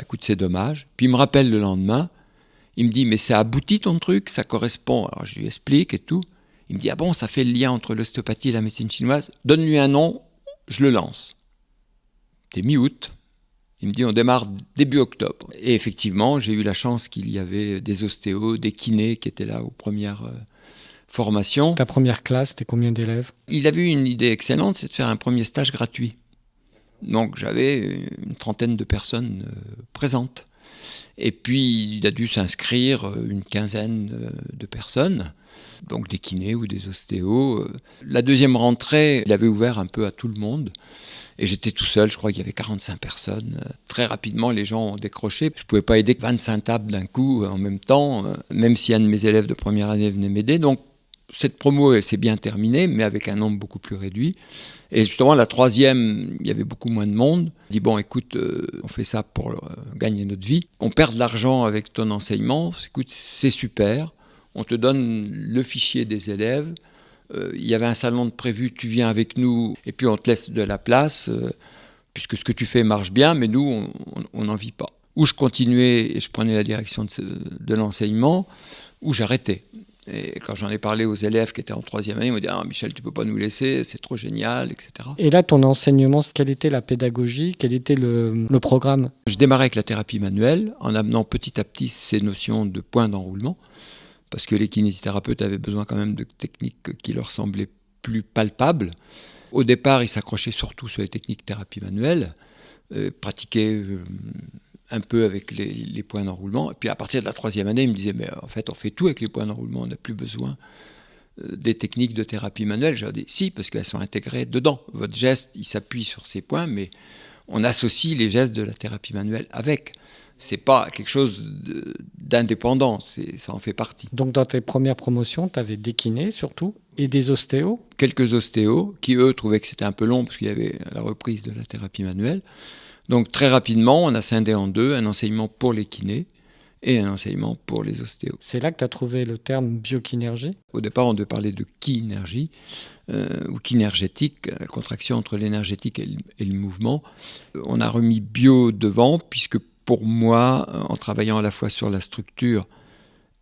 Écoute, c'est dommage. Puis il me rappelle le lendemain, il me dit, mais ça aboutit ton truc, ça correspond. Alors je lui explique et tout. Il me dit, ah bon, ça fait le lien entre l'ostéopathie et la médecine chinoise. Donne-lui un nom, je le lance. C'était mi-août. Il me dit, on démarre début octobre. Et effectivement, j'ai eu la chance qu'il y avait des ostéos, des kinés qui étaient là aux premières formations. Ta première classe, c'était combien d'élèves? Il avait eu une idée excellente, c'est de faire un premier stage gratuit. Donc j'avais une 30aine de personnes présentes. Et puis, il a dû s'inscrire une quinzaine de personnes, donc des kinés ou des ostéos. La deuxième rentrée, il avait ouvert un peu à tout le monde. Et j'étais tout seul, je crois qu'il y avait 45 personnes. Très rapidement, les gens ont décroché. Je ne pouvais pas aider 25 tables d'un coup en même temps, même si un de mes élèves de première année venait m'aider. Donc, cette promo, elle s'est bien terminée, mais avec un nombre beaucoup plus réduit. Et justement, la troisième, il y avait beaucoup moins de monde. On dit, bon, écoute, on fait ça pour gagner notre vie. On perd de l'argent avec ton enseignement. Écoute, c'est super. On te donne le fichier des élèves. Il y avait un salon de prévu, tu viens avec nous, et puis on te laisse de la place, puisque ce que tu fais marche bien, mais nous, on n'en vit pas. Ou je continuais et je prenais la direction de l'enseignement, ou j'arrêtais. Et quand j'en ai parlé aux élèves qui étaient en troisième année, ils m'ont dit « Ah, Michel, tu ne peux pas nous laisser, c'est trop génial, etc. » Et là, ton enseignement, quelle était la pédagogie? Quel était le programme? Je démarrais avec la thérapie manuelle, en amenant petit à petit ces notions de points d'enroulement, parce que les kinésithérapeutes avaient besoin quand même de techniques qui leur semblaient plus palpables. Au départ, ils s'accrochaient surtout sur les techniques thérapie manuelle, pratiquaient un peu avec les points d'enroulement. Et puis à partir de la troisième année, ils me disaient, mais en fait, on fait tout avec les points d'enroulement, on n'a plus besoin des techniques de thérapie manuelle. J'ai dit, si, parce qu'elles sont intégrées dedans. Votre geste, il s'appuie sur ces points, mais on associe les gestes de la thérapie manuelle avec. C'est pas quelque chose d'indépendant, ça en fait partie. Donc dans tes premières promotions, tu avais des kinés surtout et des ostéos? Quelques ostéos qui, eux, trouvaient que c'était un peu long parce qu'il y avait la reprise de la thérapie manuelle. Donc très rapidement, on a scindé en deux, un enseignement pour les kinés et un enseignement pour les ostéos. C'est là que tu as trouvé le terme biokinergie? Au départ, on devait parler de kinergie ou kinergétique, la contraction entre l'énergétique et le mouvement. On a remis bio devant puisque pour moi, en travaillant à la fois sur la structure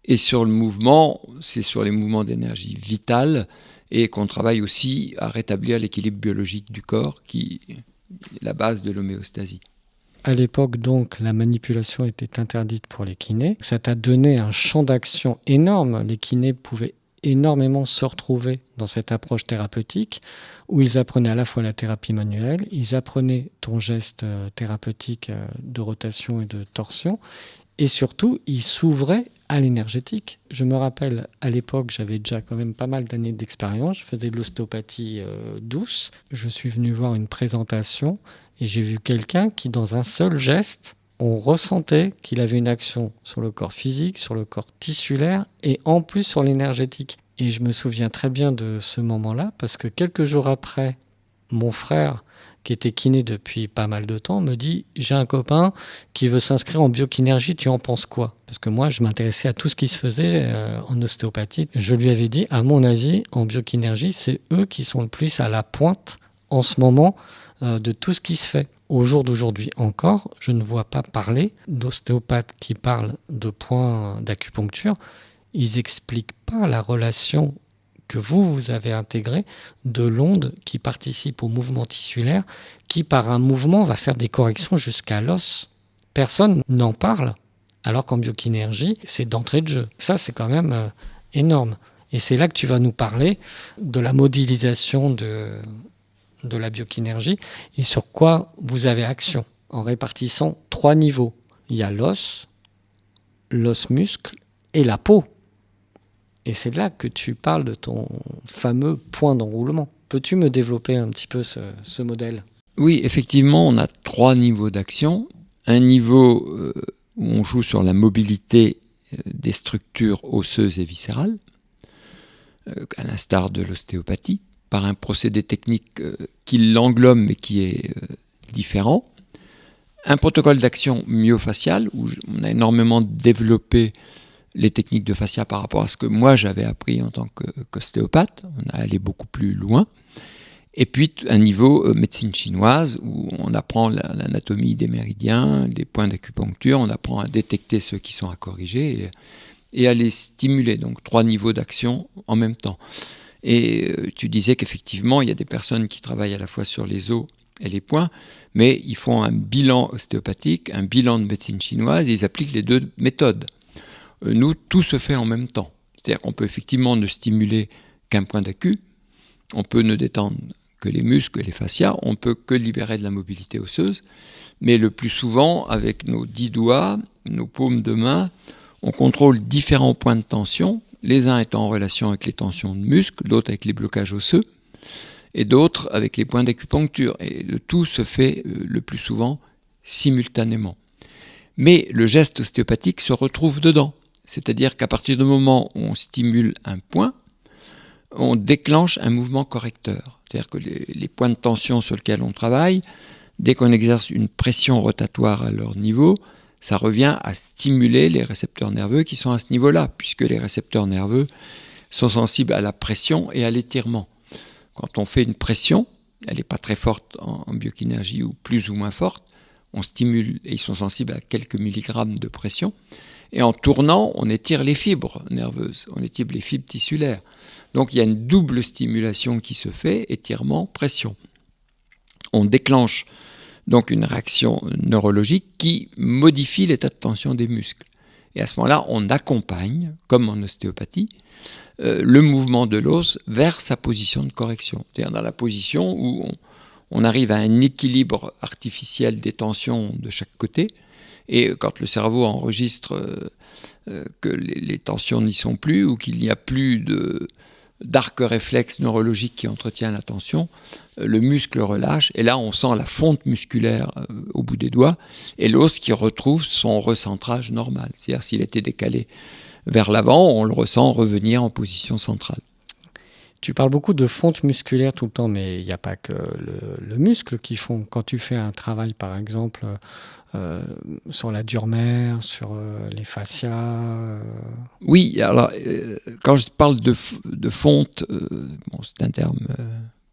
et sur le mouvement, c'est sur les mouvements d'énergie vitale et qu'on travaille aussi à rétablir l'équilibre biologique du corps qui est la base de l'homéostasie. À l'époque, donc, la manipulation était interdite pour les kinés. Ça t'a donné un champ d'action énorme. Les kinés pouvaient énormément se retrouver dans cette approche thérapeutique où ils apprenaient à la fois la thérapie manuelle, ils apprenaient ton geste thérapeutique de rotation et de torsion, et surtout, ils s'ouvraient à l'énergétique. Je me rappelle, à l'époque, j'avais déjà quand même pas mal d'années d'expérience, je faisais de l'ostéopathie douce. Je suis venu voir une présentation et j'ai vu quelqu'un qui, dans un seul geste, on ressentait qu'il avait une action sur le corps physique, sur le corps tissulaire et en plus sur l'énergétique. Et je me souviens très bien de ce moment-là parce que quelques jours après, mon frère, qui était kiné depuis pas mal de temps, me dit « J'ai un copain qui veut s'inscrire en biokinergie, tu en penses quoi ?» Parce que moi, je m'intéressais à tout ce qui se faisait en ostéopathie. Je lui avais dit « À mon avis, en biokinergie, c'est eux qui sont le plus à la pointe en ce moment de tout ce qui se fait. » Au jour d'aujourd'hui encore, je ne vois pas parler d'ostéopathes qui parlent de points d'acupuncture. Ils n'expliquent pas la relation que vous avez intégrée de l'onde qui participe au mouvement tissulaire, qui par un mouvement va faire des corrections jusqu'à l'os. Personne n'en parle, alors qu'en biokinergie, c'est d'entrée de jeu. Ça, c'est quand même énorme. Et c'est là que tu vas nous parler de la modélisation de la biokinergie et sur quoi vous avez action, en répartissant 3 niveaux. Il y a l'os muscle et la peau. Et c'est là que tu parles de ton fameux point d'enroulement. Peux-tu me développer un petit peu ce modèle ? Oui, effectivement, on a 3 niveaux d'action. Un niveau où on joue sur la mobilité des structures osseuses et viscérales, à l'instar de l'ostéopathie, par un procédé technique qui l'englobe mais qui est différent. Un protocole d'action myofaciale, où on a énormément développé les techniques de fascia par rapport à ce que moi j'avais appris en tant qu'ostéopathe. On a allé beaucoup plus loin. Et puis un niveau médecine chinoise où on apprend l'anatomie des méridiens, des points d'acupuncture, on apprend à détecter ceux qui sont à corriger et à les stimuler. Donc 3 niveaux d'action en même temps. Et tu disais qu'effectivement, il y a des personnes qui travaillent à la fois sur les os et les points, mais ils font un bilan ostéopathique, un bilan de médecine chinoise, et ils appliquent les 2 méthodes. Nous, tout se fait en même temps. C'est-à-dire qu'on peut effectivement ne stimuler qu'un point d'acu, on peut ne détendre que les muscles et les fascias, on ne peut que libérer de la mobilité osseuse. Mais le plus souvent, avec nos 10 doigts, nos paumes de main, on contrôle différents points de tension, les uns étant en relation avec les tensions de muscles, d'autres avec les blocages osseux, et d'autres avec les points d'acupuncture. Et le tout se fait le plus souvent simultanément. Mais le geste ostéopathique se retrouve dedans. C'est-à-dire qu'à partir du moment où on stimule un point, on déclenche un mouvement correcteur. C'est-à-dire que les points de tension sur lesquels on travaille, dès qu'on exerce une pression rotatoire à leur niveau, ça revient à stimuler les récepteurs nerveux qui sont à ce niveau-là, puisque les récepteurs nerveux sont sensibles à la pression et à l'étirement. Quand on fait une pression, elle n'est pas très forte en biokinésie ou plus ou moins forte, on stimule et ils sont sensibles à quelques milligrammes de pression. Et en tournant, on étire les fibres nerveuses, on étire les fibres tissulaires. Donc il y a une double stimulation qui se fait, étirement, pression. On déclenche donc une réaction neurologique qui modifie l'état de tension des muscles. Et à ce moment-là, on accompagne, comme en ostéopathie, le mouvement de l'os vers sa position de correction. C'est-à-dire dans la position où on arrive à un équilibre artificiel des tensions de chaque côté. Et quand le cerveau enregistre que les tensions n'y sont plus ou qu'il n'y a plus d'arc réflexe neurologique qui entretient la tension, le muscle relâche et là on sent la fonte musculaire au bout des doigts et l'os qui retrouve son recentrage normal. C'est-à-dire s'il était décalé vers l'avant, on le ressent revenir en position centrale. Tu parles beaucoup de fonte musculaire tout le temps, mais il n'y a pas que le muscle qui fond. Quand tu fais un travail, par exemple, sur la dure-mère, sur les fascias. Oui, alors quand je parle de fonte, c'est un terme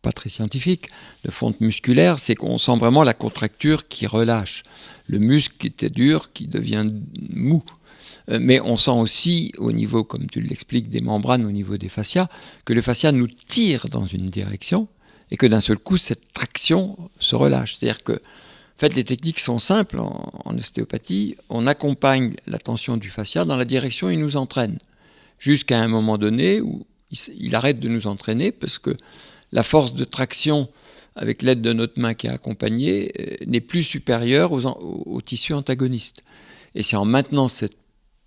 pas très scientifique, de fonte musculaire, c'est qu'on sent vraiment la contracture qui relâche. Le muscle qui était dur, qui devient mou. Mais on sent aussi, au niveau, comme tu l'expliques, des membranes, au niveau des fascias, que le fascia nous tire dans une direction et que d'un seul coup, cette traction se relâche. C'est-à-dire que, en fait, les techniques sont simples en ostéopathie. On accompagne la tension du fascia dans la direction où il nous entraîne, jusqu'à un moment donné où il arrête de nous entraîner parce que la force de traction avec l'aide de notre main qui est accompagnée n'est plus supérieure aux tissus antagonistes. Et c'est en maintenant cette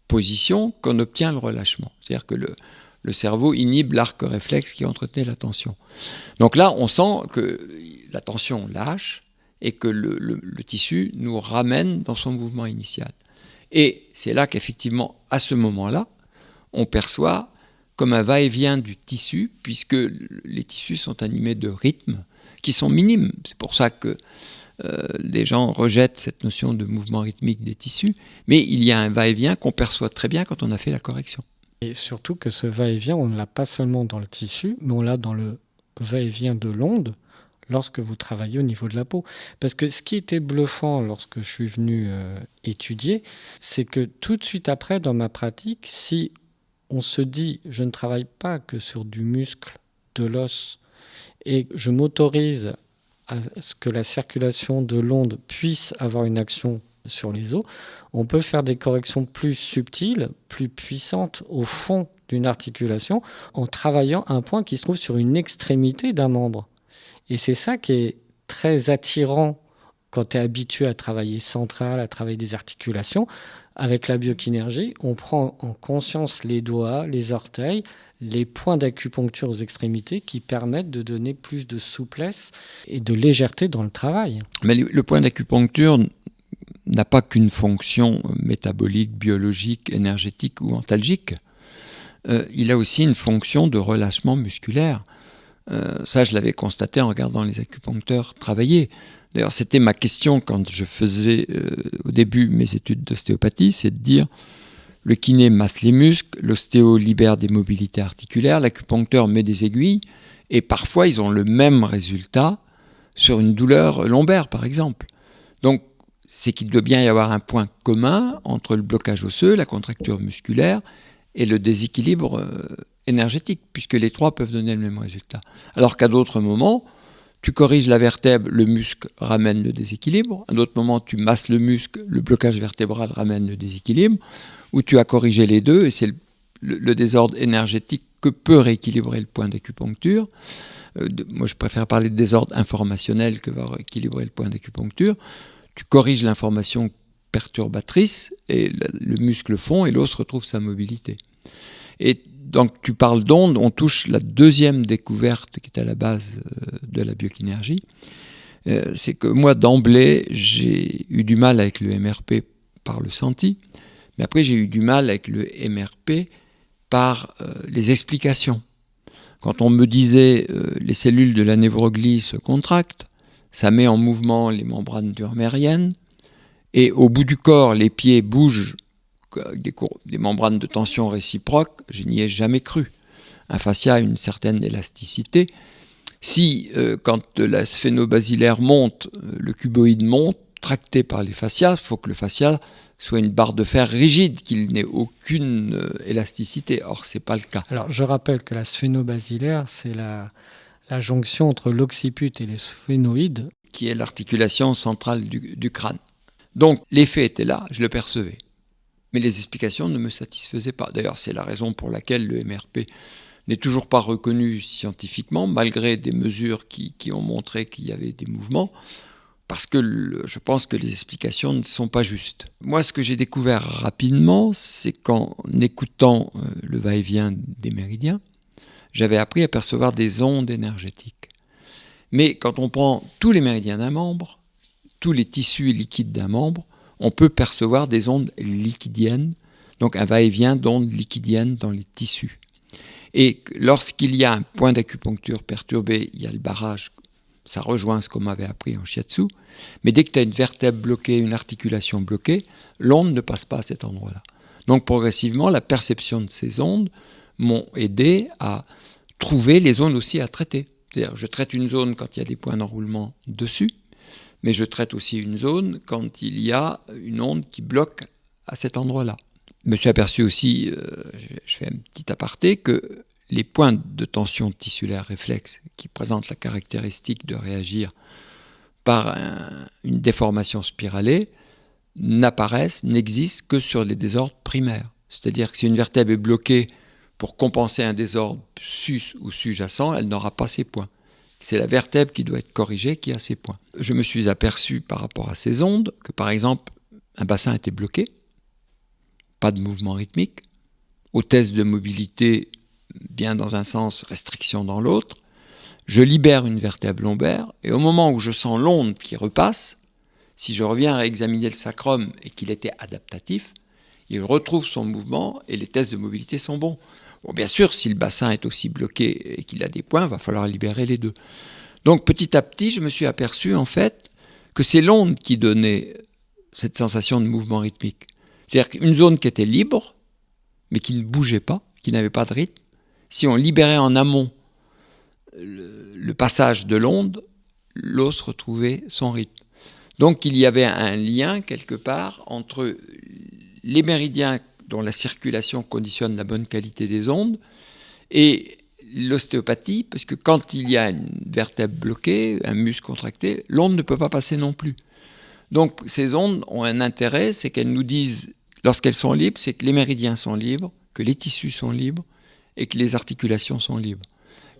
position qu'on obtient le relâchement. C'est-à-dire que le cerveau inhibe l'arc réflexe qui entretenait la tension. Donc là, on sent que la tension lâche et que le tissu nous ramène dans son mouvement initial. Et c'est là qu'effectivement, à ce moment-là, on perçoit comme un va-et-vient du tissu, puisque les tissus sont animés de rythmes qui sont minimes. C'est pour ça que les gens rejettent cette notion de mouvement rythmique des tissus, mais il y a un va-et-vient qu'on perçoit très bien quand on a fait la correction. Et surtout que ce va-et-vient, on ne l'a pas seulement dans le tissu, mais on l'a dans le va-et-vient de l'onde lorsque vous travaillez au niveau de la peau. Parce que ce qui était bluffant lorsque je suis venu étudier, c'est que tout de suite après, dans ma pratique, si on se dit « je ne travaille pas que sur du muscle, de l'os », et je m'autorise à ce que la circulation de l'onde puisse avoir une action sur les os, on peut faire des corrections plus subtiles, plus puissantes au fond d'une articulation en travaillant un point qui se trouve sur une extrémité d'un membre. Et c'est ça qui est très attirant quand tu es habitué à travailler central, à travailler des articulations. Avec la biokinésie, on prend en conscience les doigts, les orteils, les points d'acupuncture aux extrémités qui permettent de donner plus de souplesse et de légèreté dans le travail. Mais le point d'acupuncture n'a pas qu'une fonction métabolique, biologique, énergétique ou antalgique. Il a aussi une fonction de relâchement musculaire. Ça, je l'avais constaté en regardant les acupuncteurs travailler. D'ailleurs, c'était ma question quand je faisais au début mes études d'ostéopathie, c'est de dire le kiné masse les muscles, l'ostéo libère des mobilités articulaires, l'acupuncteur met des aiguilles, et parfois ils ont le même résultat sur une douleur lombaire, par exemple. Donc, c'est qu'il doit bien y avoir un point commun entre le blocage osseux, la contracture musculaire et le déséquilibre énergétique, puisque les trois peuvent donner le même résultat. Alors qu'à d'autres moments, tu corriges la vertèbre, le muscle ramène le déséquilibre. À d'autres moments, tu masses le muscle, le blocage vertébral ramène le déséquilibre. Ou tu as corrigé les deux et c'est le désordre énergétique que peut rééquilibrer le point d'acupuncture. Moi, je préfère parler de désordre informationnel que va rééquilibrer le point d'acupuncture. Tu corriges l'information perturbatrice et le muscle fond et l'os retrouve sa mobilité. Et donc, tu parles d'ondes, on touche la deuxième découverte qui est à la base de la biokinésie. C'est que moi, d'emblée, j'ai eu du mal avec le MRP par le senti, mais après, j'ai eu du mal avec le MRP par les explications. Quand on me disait les cellules de la névroglie se contractent, ça met en mouvement les membranes durmériennes, et au bout du corps, les pieds bougent des membranes de tension réciproque, je n'y ai jamais cru. Un fascia a une certaine élasticité. Si, quand la sphénobasilaire monte, le cuboïde monte, tracté par les fascias, il faut que le fascia soit une barre de fer rigide, qu'il n'ait aucune élasticité. Or, ce n'est pas le cas. Alors, je rappelle que la sphénobasilaire, c'est la jonction entre l'occiput et les sphénoïdes, qui est l'articulation centrale du crâne. Donc, l'effet était là, je le percevais. Mais les explications ne me satisfaisaient pas. D'ailleurs, c'est la raison pour laquelle le MRP n'est toujours pas reconnu scientifiquement, malgré des mesures qui ont montré qu'il y avait des mouvements, parce que je pense que les explications ne sont pas justes. Moi, ce que j'ai découvert rapidement, c'est qu'en écoutant le va-et-vient des méridiens, j'avais appris à percevoir des ondes énergétiques. Mais quand on prend tous les méridiens d'un membre, tous les tissus liquides d'un membre, on peut percevoir des ondes liquidiennes, donc un va-et-vient d'ondes liquidiennes dans les tissus. Et lorsqu'il y a un point d'acupuncture perturbé, il y a le barrage, ça rejoint ce qu'on m'avait appris en shiatsu, mais dès que tu as une vertèbre bloquée, une articulation bloquée, l'onde ne passe pas à cet endroit-là. Donc progressivement, la perception de ces ondes m'ont aidé à trouver les zones aussi à traiter. C'est-à-dire, je traite une zone quand il y a des points d'enroulement dessus, mais je traite aussi une zone quand il y a une onde qui bloque à cet endroit-là. Je me suis aperçu aussi, je fais un petit aparté, que les points de tension tissulaire réflexe qui présentent la caractéristique de réagir par une déformation spiralée n'existent que sur les désordres primaires. C'est-à-dire que si une vertèbre est bloquée pour compenser un désordre sus ou sous-jacent, elle n'aura pas ces points. C'est la vertèbre qui doit être corrigée qui a ces points. Je me suis aperçu par rapport à ces ondes que, par exemple, un bassin était bloqué, pas de mouvement rythmique, hausse de mobilité bien dans un sens, restriction dans l'autre. Je libère une vertèbre lombaire et au moment où je sens l'onde qui repasse, si je reviens à examiner le sacrum et qu'il était adaptatif, il retrouve son mouvement et les tests de mobilité sont bons. Bon, bien sûr, si le bassin est aussi bloqué et qu'il a des points, il va falloir libérer les deux. Donc petit à petit, je me suis aperçu en fait que c'est l'onde qui donnait cette sensation de mouvement rythmique. C'est-à-dire qu'une zone qui était libre, mais qui ne bougeait pas, qui n'avait pas de rythme, si on libérait en amont le passage de l'onde, l'os retrouvait son rythme. Donc il y avait un lien quelque part entre les méridiens dont la circulation conditionne la bonne qualité des ondes et l'ostéopathie, parce que quand il y a une vertèbre bloquée, un muscle contracté, l'onde ne peut pas passer non plus. Donc ces ondes ont un intérêt, c'est qu'elles nous disent, lorsqu'elles sont libres, c'est que les méridiens sont libres, que les tissus sont libres et que les articulations sont libres.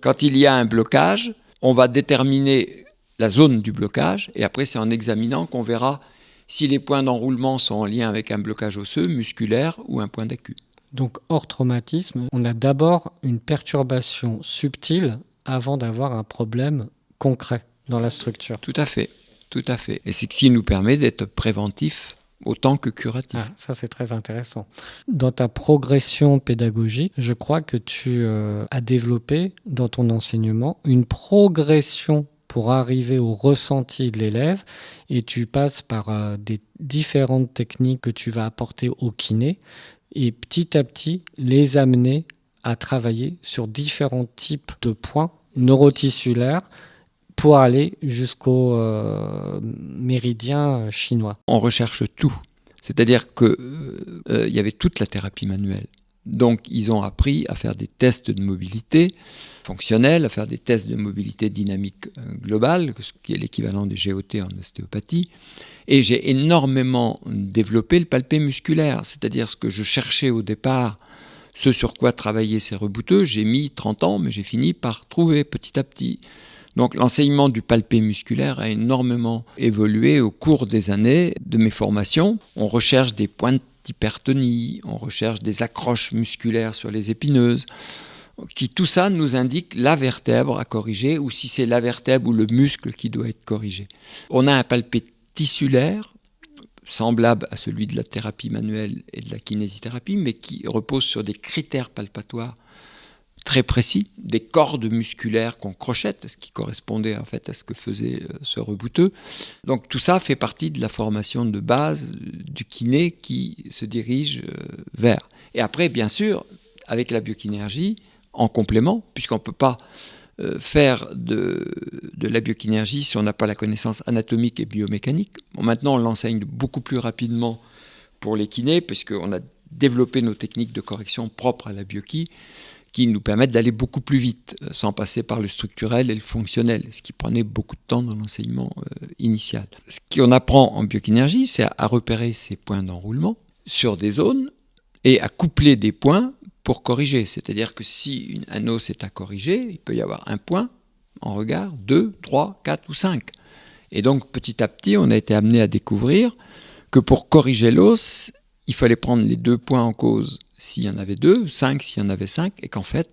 Quand il y a un blocage, on va déterminer la zone du blocage et après c'est en examinant qu'on verra si les points d'enroulement sont en lien avec un blocage osseux, musculaire ou un point d'acu. Donc hors traumatisme, on a d'abord une perturbation subtile avant d'avoir un problème concret dans la structure. Tout à fait, tout à fait. Et c'est ce qui nous permet d'être préventif autant que curatif. Ah, ça, c'est très intéressant. Dans ta progression pédagogique, je crois que tu as développé dans ton enseignement une progression pour arriver au ressenti de l'élève et tu passes par des différentes techniques que tu vas apporter au kiné et petit à petit les amener à travailler sur différents types de points neurotissulaires pour aller jusqu'au méridien chinois. On recherche tout. C'est-à-dire qu'il y avait toute la thérapie manuelle. Donc, ils ont appris à faire des tests de mobilité fonctionnelle, à faire des tests de mobilité dynamique globale, ce qui est l'équivalent des GOT en ostéopathie. Et j'ai énormément développé le palpé musculaire, c'est-à-dire ce que je cherchais au départ ce sur quoi travaillaient ces rebouteux. J'ai mis 30 ans, mais j'ai fini par trouver petit à petit. Donc l'enseignement du palpé musculaire a énormément évolué au cours des années de mes formations. On recherche des points d'hypertonie, on recherche des accroches musculaires sur les épineuses, tout ça nous indique la vertèbre à corriger, ou si c'est la vertèbre ou le muscle qui doit être corrigé. On a un palpé tissulaire, semblable à celui de la thérapie manuelle et de la kinésithérapie, mais qui repose sur des critères palpatoires très précis, des cordes musculaires qu'on crochette, ce qui correspondait en fait à ce que faisait ce rebouteux. Donc tout ça fait partie de la formation de base du kiné qui se dirige vers. Et après, bien sûr, avec la biokinésie, en complément, puisqu'on ne peut pas faire de la biokinésie si on n'a pas la connaissance anatomique et biomécanique. Bon, maintenant, on l'enseigne beaucoup plus rapidement pour les kinés, puisqu'on a développé nos techniques de correction propres à la bioki, qui nous permettent d'aller beaucoup plus vite, sans passer par le structurel et le fonctionnel, ce qui prenait beaucoup de temps dans l'enseignement initial. Ce qu'on apprend en biokinésie, c'est à repérer ces points d'enroulement sur des zones et à coupler des points pour corriger. C'est-à-dire que si un os est à corriger, il peut y avoir un point en regard, 2, 3, 4 ou 5. Et donc petit à petit, on a été amené à découvrir que pour corriger l'os, il fallait prendre les 2 points en cause s'il y en avait 2, 5 s'il y en avait 5, et qu'en fait,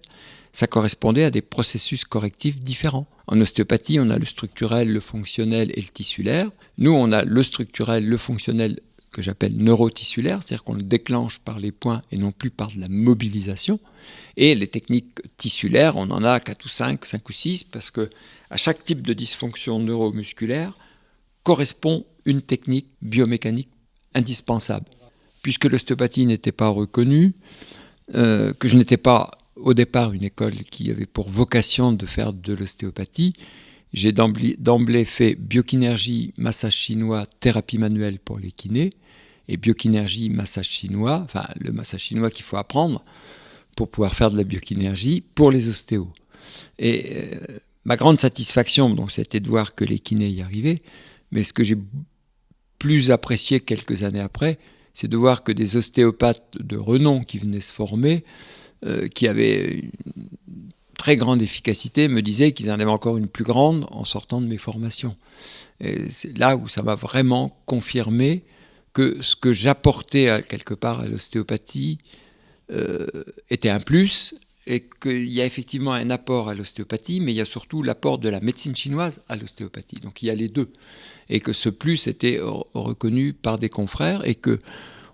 ça correspondait à des processus correctifs différents. En ostéopathie, on a le structurel, le fonctionnel et le tissulaire. Nous, on a le structurel, le fonctionnel, que j'appelle neurotissulaire, c'est-à-dire qu'on le déclenche par les points et non plus par de la mobilisation. Et les techniques tissulaires, on en a 4 ou 5, 5 ou 6, parce que à chaque type de dysfonction neuromusculaire correspond une technique biomécanique indispensable. Puisque l'ostéopathie n'était pas reconnue, que je n'étais pas au départ une école qui avait pour vocation de faire de l'ostéopathie, j'ai d'emblée fait biokinésie, massage chinois, thérapie manuelle pour les kinés, et biokinésie, massage chinois, enfin le massage chinois qu'il faut apprendre pour pouvoir faire de la biokinésie pour les ostéos. Et ma grande satisfaction, donc, c'était de voir que les kinés y arrivaient, mais ce que j'ai plus apprécié quelques années après, c'est de voir que des ostéopathes de renom qui venaient se former, qui avaient une très grande efficacité, me disaient qu'ils en avaient encore une plus grande en sortant de mes formations. Et c'est là où ça m'a vraiment confirmé que ce que j'apportais quelque part à l'ostéopathie était un plus, et qu'il y a effectivement un apport à l'ostéopathie, mais il y a surtout l'apport de la médecine chinoise à l'ostéopathie. Donc il y a les deux. Et que ce plus était reconnu par des confrères, et que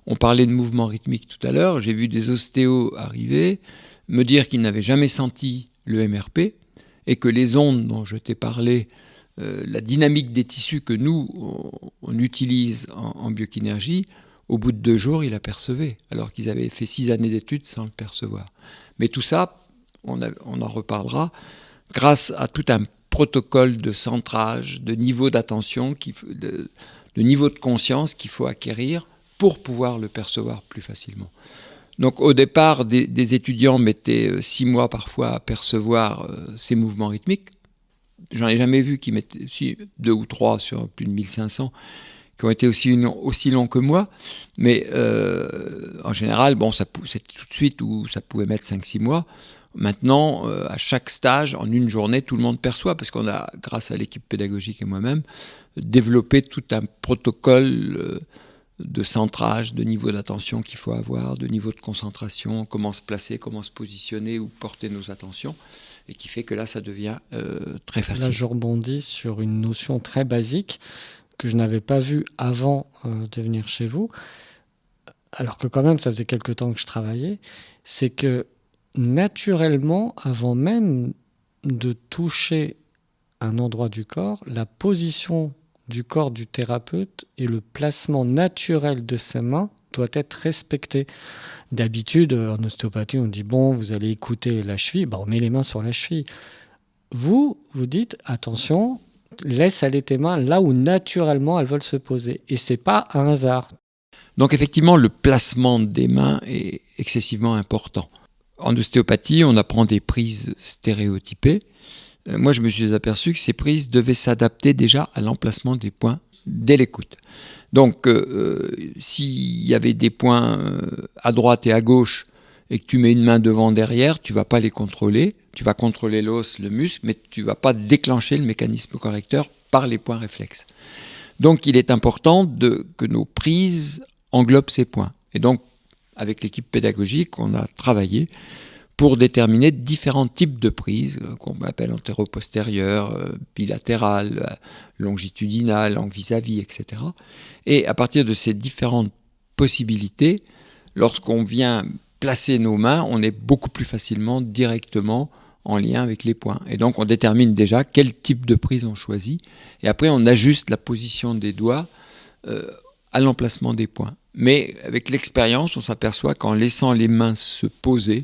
on parlait de mouvement rythmique tout à l'heure. J'ai vu des ostéos arriver, me dire qu'ils n'avaient jamais senti le MRP, et que les ondes dont je t'ai parlé, la dynamique des tissus que nous, on utilise en biokinésie, au bout de 2 jours, ils l'apercevaient, alors qu'ils avaient fait 6 années d'études sans le percevoir. Mais tout ça, on en reparlera, grâce à tout un protocole de centrage, de niveau d'attention, de niveau de conscience qu'il faut acquérir pour pouvoir le percevoir plus facilement. Donc au départ, des étudiants mettaient 6 mois parfois à percevoir ces mouvements rythmiques. J'en ai jamais vu qui mettaient 2 ou 3 sur plus de 1500, qui ont été aussi longs que moi. Mais en général, bon, c'était tout de suite, ou ça pouvait mettre 5-6 mois. Maintenant, à chaque stage, en une journée, tout le monde perçoit, parce qu'on a, grâce à l'équipe pédagogique et moi-même, développé tout un protocole de centrage, de niveau d'attention qu'il faut avoir, de niveau de concentration, comment se placer, comment se positionner, où porter nos attentions, et qui fait que là, ça devient très facile. Là, je rebondis sur une notion très basique que je n'avais pas vue avant de venir chez vous, alors que quand même, ça faisait quelque temps que je travaillais, c'est que naturellement, avant même de toucher un endroit du corps, la position du corps du thérapeute et le placement naturel de ses mains doit être respecté. D'habitude, en ostéopathie, on dit bon, vous allez écouter la cheville, on met les mains sur la cheville. Vous dites attention, laisse aller tes mains là où naturellement elles veulent se poser. Et c'est pas un hasard. Donc effectivement, le placement des mains est excessivement important. En ostéopathie, on apprend des prises stéréotypées. Moi, je me suis aperçu que ces prises devaient s'adapter déjà à l'emplacement des points dès l'écoute. Donc, s'il y avait des points à droite et à gauche, et que tu mets une main devant, derrière, tu ne vas pas les contrôler. Tu vas contrôler l'os, le muscle, mais tu ne vas pas déclencher le mécanisme correcteur par les points réflexes. Donc, il est important que nos prises englobent ces points. Et donc, avec l'équipe pédagogique, on a travaillé pour déterminer différents types de prises, qu'on appelle antéro-postérieures, bilatérales, longitudinales, en vis-à-vis, etc. Et à partir de ces différentes possibilités, lorsqu'on vient placer nos mains, on est beaucoup plus facilement directement en lien avec les points. Et donc on détermine déjà quel type de prise on choisit, et après on ajuste la position des doigts à l'emplacement des points. Mais avec l'expérience, on s'aperçoit qu'en laissant les mains se poser,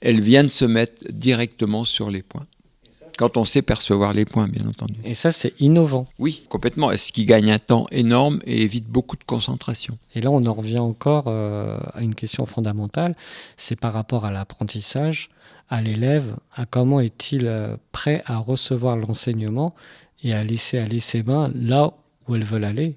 elles viennent se mettre directement sur les points. Quand on sait percevoir les points, bien entendu. Et ça, c'est innovant. Oui, complètement. Ce qui gagne un temps énorme et évite beaucoup de concentration. Et là, on en revient encore à une question fondamentale, c'est par rapport à l'apprentissage, à l'élève, à comment est-il prêt à recevoir l'enseignement et à laisser aller ses mains là où elles veulent aller.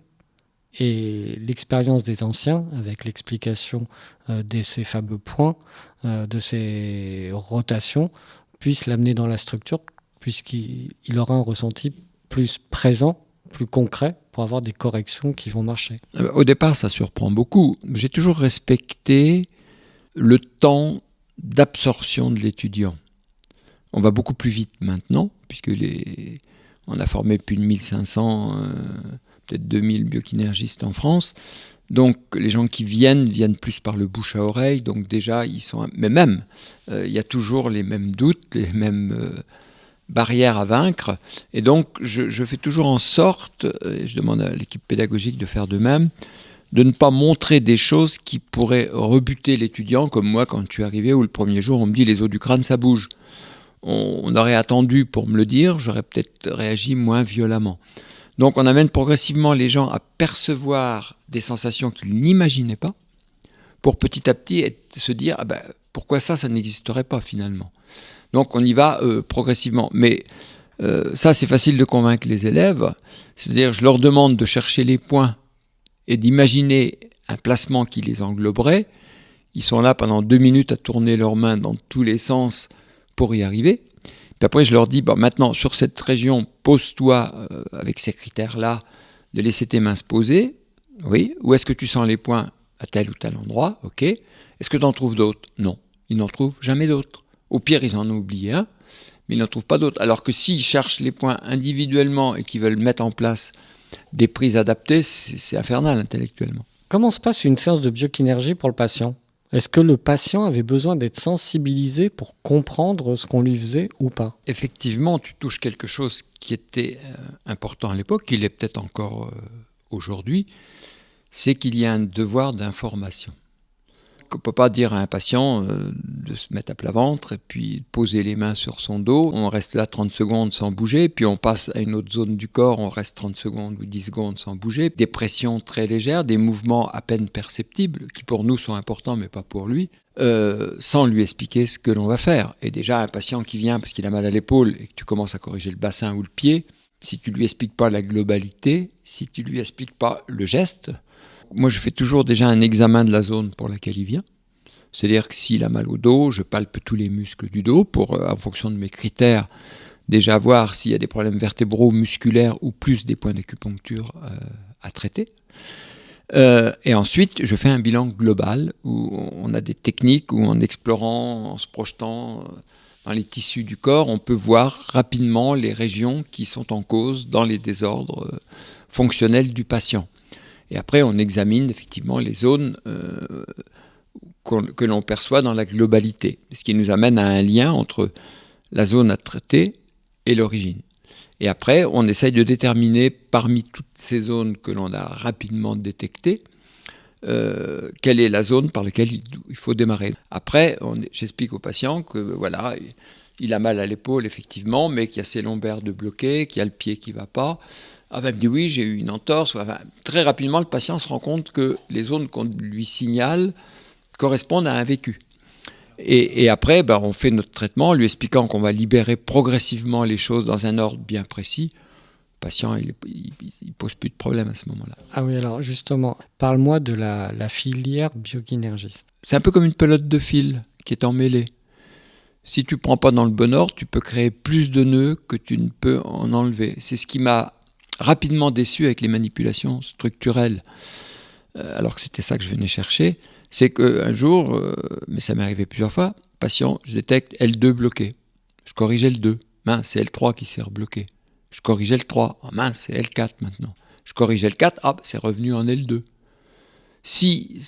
Et l'expérience des anciens, avec l'explication de ces fameux points, de ces rotations, puisse l'amener dans la structure, puisqu'il aura un ressenti plus présent, plus concret, pour avoir des corrections qui vont marcher. Au départ, ça surprend beaucoup. J'ai toujours respecté le temps d'absorption de l'étudiant. On va beaucoup plus vite maintenant, puisque on a formé plus de 1500, peut-être 2000 biokinergistes en France. Donc les gens qui viennent plus par le bouche à oreille. Donc déjà, ils sont... Mais même, il y a toujours les mêmes doutes, les mêmes barrières à vaincre. Et donc, je fais toujours en sorte, et je demande à l'équipe pédagogique de faire de même, de ne pas montrer des choses qui pourraient rebuter l'étudiant, comme moi, quand je suis arrivé, où le premier jour, on me dit « les os du crâne, ça bouge ». On aurait attendu pour me le dire, j'aurais peut-être réagi moins violemment. Donc on amène progressivement les gens à percevoir des sensations qu'ils n'imaginaient pas, pour petit à petit se dire ah ben, pourquoi ça n'existerait pas finalement. Donc on y va progressivement. Mais ça c'est facile de convaincre les élèves, c'est-à-dire je leur demande de chercher les points et d'imaginer un placement qui les engloberait. Ils sont là pendant 2 minutes à tourner leurs mains dans tous les sens pour y arriver. Puis après, je leur dis, bon, maintenant, sur cette région, pose-toi avec ces critères-là, de laisser tes mains se poser. Oui. Où est-ce que tu sens les points à tel ou tel endroit? Ok. Est-ce que tu en trouves d'autres? Non. Ils n'en trouvent jamais d'autres. Au pire, ils en ont oublié un, mais ils n'en trouvent pas d'autres. Alors que s'ils cherchent les points individuellement et qu'ils veulent mettre en place des prises adaptées, c'est infernal intellectuellement. Comment se passe une séance de biokinergie pour le patient ? Est-ce que le patient avait besoin d'être sensibilisé pour comprendre ce qu'on lui faisait ou pas ? Effectivement, tu touches quelque chose qui était important à l'époque, qui l'est peut-être encore aujourd'hui, c'est qu'il y a un devoir d'information. On ne peut pas dire à un patient de se mettre à plat ventre et puis poser les mains sur son dos. On reste là 30 secondes sans bouger, puis on passe à une autre zone du corps, on reste 30 secondes ou 10 secondes sans bouger. Des pressions très légères, des mouvements à peine perceptibles, qui pour nous sont importants mais pas pour lui, sans lui expliquer ce que l'on va faire. Et déjà, un patient qui vient parce qu'il a mal à l'épaule et que tu commences à corriger le bassin ou le pied, si tu lui expliques pas la globalité, si tu lui expliques pas le geste, moi, je fais toujours déjà un examen de la zone pour laquelle il vient. C'est-à-dire que s'il a mal au dos, je palpe tous les muscles du dos pour, en fonction de mes critères, déjà voir s'il y a des problèmes vertébraux, musculaires ou plus des points d'acupuncture à traiter. Et ensuite, je fais un bilan global où on a des techniques où en explorant, en se projetant dans les tissus du corps, on peut voir rapidement les régions qui sont en cause dans les désordres fonctionnels du patient. Et après, on examine effectivement les zones que l'on perçoit dans la globalité, ce qui nous amène à un lien entre la zone à traiter et l'origine. Et après, on essaye de déterminer parmi toutes ces zones que l'on a rapidement détectées, quelle est la zone par laquelle il faut démarrer. Après, j'explique au patient que voilà, il a mal à l'épaule effectivement, mais qu'il y a ses lombaires de bloqués, qu'il y a le pied qui ne va pas. Ah ben, il me dit oui, j'ai eu une entorse. Enfin, très rapidement, le patient se rend compte que les zones qu'on lui signale correspondent à un vécu. Et après, ben, on fait notre traitement en lui expliquant qu'on va libérer progressivement les choses dans un ordre bien précis. Le patient, il pose plus de problème à ce moment-là. Ah oui, alors justement, parle-moi de la filière biokinergiste. C'est un peu comme une pelote de fil qui est emmêlé. Si tu ne prends pas dans le bon ordre, tu peux créer plus de nœuds que tu ne peux en enlever. C'est ce qui m'a rapidement déçu avec les manipulations structurelles, alors que c'était ça que je venais chercher. C'est qu'un jour, mais ça m'est arrivé plusieurs fois, patient, je détecte L2 bloqué. Je corrigeais le 2. Mince, c'est L3 qui s'est rebloqué. Je corrigeais le 3. Oh, mince, c'est L4 maintenant. Je corrigeais le 4. Ah, c'est revenu en L2. Si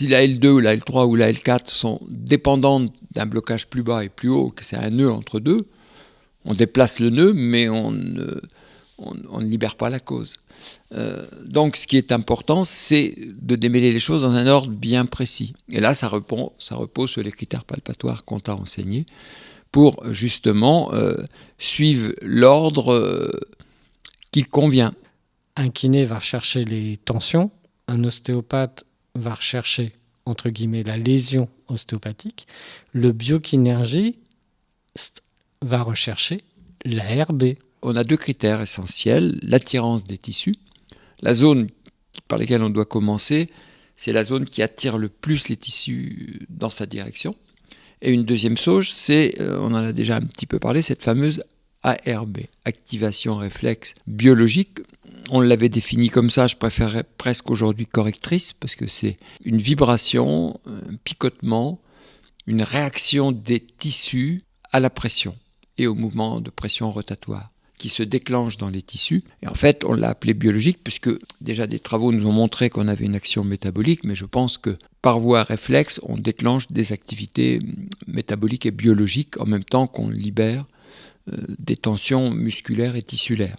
la L2 ou la L3 ou la L4 sont dépendantes d'un blocage plus bas et plus haut, que c'est un nœud entre deux, on déplace le nœud, mais on ne libère pas la cause. Donc ce qui est important, c'est de démêler les choses dans un ordre bien précis. Et là, ça repose sur les critères palpatoires qu'on t'a enseignés pour justement suivre l'ordre qu'il convient. Un kiné va rechercher les tensions, un ostéopathe va rechercher, entre guillemets, la lésion ostéopathique, le biokinésiologiste va rechercher la RB. On a 2 critères essentiels, l'attirance des tissus. La zone par laquelle on doit commencer, c'est la zone qui attire le plus les tissus dans sa direction. Et une deuxième chose, c'est, on en a déjà un petit peu parlé, cette fameuse ARB, activation réflexe biologique. On l'avait définie comme ça, je préférerais presque aujourd'hui correctrice, parce que c'est une vibration, un picotement, une réaction des tissus à la pression et au mouvement de pression rotatoire qui se déclenche dans les tissus. Et en fait, on l'a appelé biologique, puisque déjà des travaux nous ont montré qu'on avait une action métabolique, mais je pense que par voie réflexe, on déclenche des activités métaboliques et biologiques en même temps qu'on libère des tensions musculaires et tissulaires,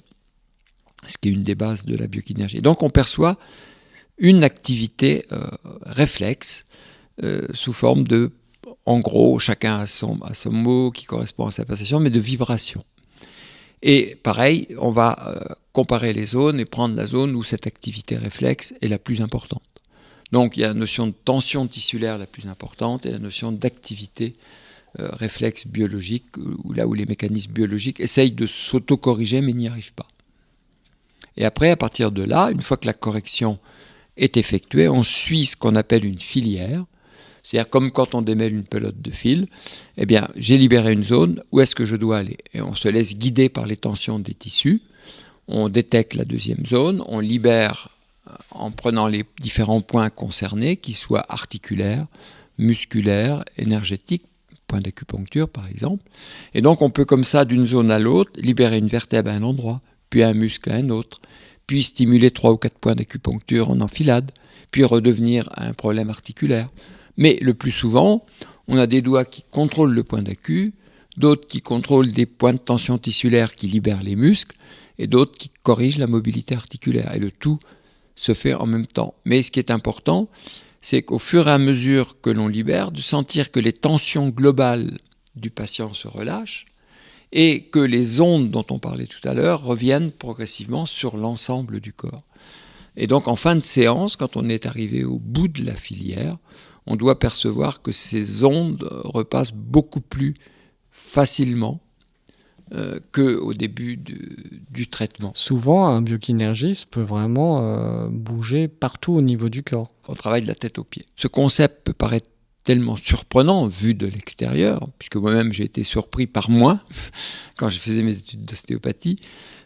ce qui est une des bases de la biokinésie. Donc on perçoit une activité réflexe sous forme de, en gros, chacun a son mot qui correspond à sa perception, mais de vibration. Et pareil, on va comparer les zones et prendre la zone où cette activité réflexe est la plus importante. Donc il y a la notion de tension tissulaire la plus importante et la notion d'activité réflexe biologique, là où les mécanismes biologiques essayent de s'auto-corriger mais n'y arrivent pas. Et après, à partir de là, une fois que la correction est effectuée, on suit ce qu'on appelle une filière. C'est-à-dire comme quand on démêle une pelote de fil, eh bien, j'ai libéré une zone, où est-ce que je dois aller? Et on se laisse guider par les tensions des tissus, on détecte la deuxième zone, on libère en prenant les différents points concernés, qu'ils soient articulaires, musculaires, énergétiques, point d'acupuncture par exemple. Et donc on peut comme ça, d'une zone à l'autre, libérer une vertèbre à un endroit, puis un muscle à un autre, puis stimuler 3 ou 4 points d'acupuncture en enfilade, puis redevenir un problème articulaire. Mais le plus souvent, on a des doigts qui contrôlent le point d'acu, d'autres qui contrôlent des points de tension tissulaire qui libèrent les muscles, et d'autres qui corrigent la mobilité articulaire. Et le tout se fait en même temps. Mais ce qui est important, c'est qu'au fur et à mesure que l'on libère, de sentir que les tensions globales du patient se relâchent, et que les ondes dont on parlait tout à l'heure reviennent progressivement sur l'ensemble du corps. Et donc en fin de séance, quand on est arrivé au bout de la filière, on doit percevoir que ces ondes repassent beaucoup plus facilement qu'au début du traitement. Souvent, un biokinésiologiste peut vraiment bouger partout au niveau du corps. On travaille de la tête aux pieds. Ce concept peut paraître tellement surprenant vu de l'extérieur, puisque moi-même j'ai été surpris par moi quand je faisais mes études d'ostéopathie.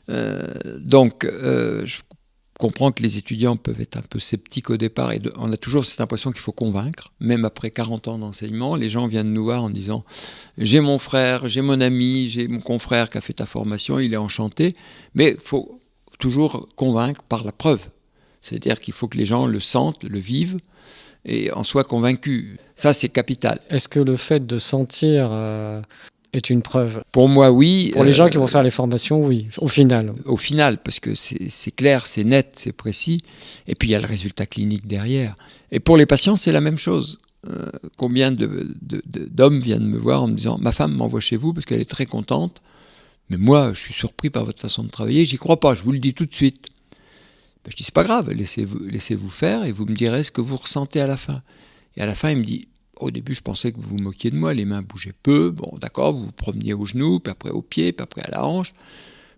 Je comprends que les étudiants peuvent être un peu sceptiques au départ et on a toujours cette impression qu'il faut convaincre. Même après 40 ans d'enseignement, les gens viennent nous voir en disant « j'ai mon frère, j'ai mon ami, j'ai mon confrère qui a fait ta formation, il est enchanté ». Mais il faut toujours convaincre par la preuve. C'est-à-dire qu'il faut que les gens le sentent, le vivent et en soient convaincus. Ça, c'est capital. Est-ce que le fait de sentir est une preuve? Pour moi, oui. Pour les gens qui vont faire les formations, oui, au final. Au final, parce que c'est clair, c'est net, c'est précis. Et puis, il y a le résultat clinique derrière. Et pour les patients, c'est la même chose. Combien d'hommes viennent me voir en me disant « ma femme m'envoie chez vous parce qu'elle est très contente, mais moi, je suis surpris par votre façon de travailler, j'y crois pas, je vous le dis tout de suite ». Je dis « c'est pas grave, laissez-vous faire et vous me direz ce que vous ressentez à la fin ». Et à la fin, il me dit « au début, je pensais que vous vous moquiez de moi, les mains bougeaient peu, bon d'accord, vous vous promeniez aux genoux, puis après aux pieds, puis après à la hanche,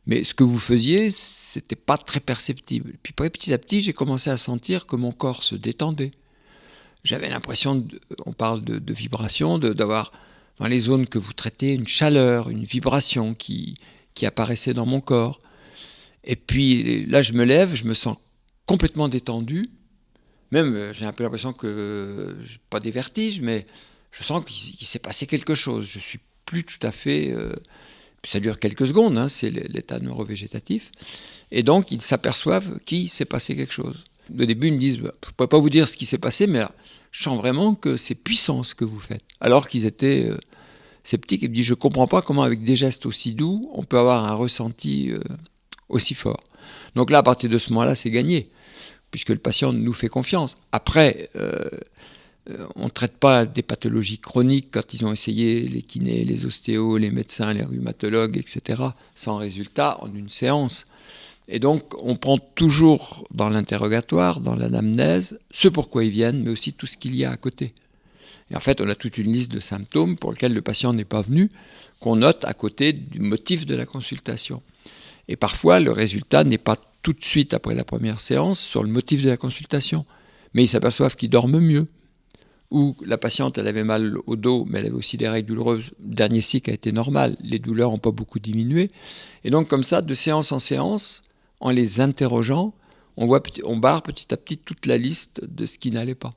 mais ce que vous faisiez, c'était pas très perceptible. Puis petit à petit, j'ai commencé à sentir que mon corps se détendait. j'avais l'impression, on parle de vibration, d'avoir dans les zones que vous traitez une chaleur, une vibration qui apparaissait dans mon corps. Et puis là, je me lève, je me sens complètement détendu. Même, j'ai un peu l'impression que, pas des vertiges, mais je sens qu'il s'est passé quelque chose. Je suis plus tout à fait... ça dure quelques secondes, hein, c'est l'état neurovégétatif. Et donc, ils s'aperçoivent qu'il s'est passé quelque chose. Au début, ils me disent, je ne peux pas vous dire ce qui s'est passé, mais je sens vraiment que c'est puissant ce que vous faites. Alors qu'ils étaient sceptiques, ils me disent, je ne comprends pas comment avec des gestes aussi doux, on peut avoir un ressenti aussi fort. Donc là, à partir de ce moment-là, c'est gagné, puisque le patient nous fait confiance. Après, on ne traite pas des pathologies chroniques quand ils ont essayé les kinés, les ostéos, les médecins, les rhumatologues, etc., sans résultat en une séance. Et donc, on prend toujours dans l'interrogatoire, dans l'anamnèse, ce pourquoi ils viennent, mais aussi tout ce qu'il y a à côté. Et en fait, on a toute une liste de symptômes pour lesquels le patient n'est pas venu, qu'on note à côté du motif de la consultation. Et parfois, le résultat n'est pas tout de suite après la première séance sur le motif de la consultation, mais ils s'aperçoivent qu'ils dorment mieux. Ou la patiente, elle avait mal au dos, mais elle avait aussi des règles douloureuses. Le dernier cycle a été normal, les douleurs n'ont pas beaucoup diminué. Et donc comme ça, de séance en séance, en les interrogeant, on barre petit à petit toute la liste de ce qui n'allait pas.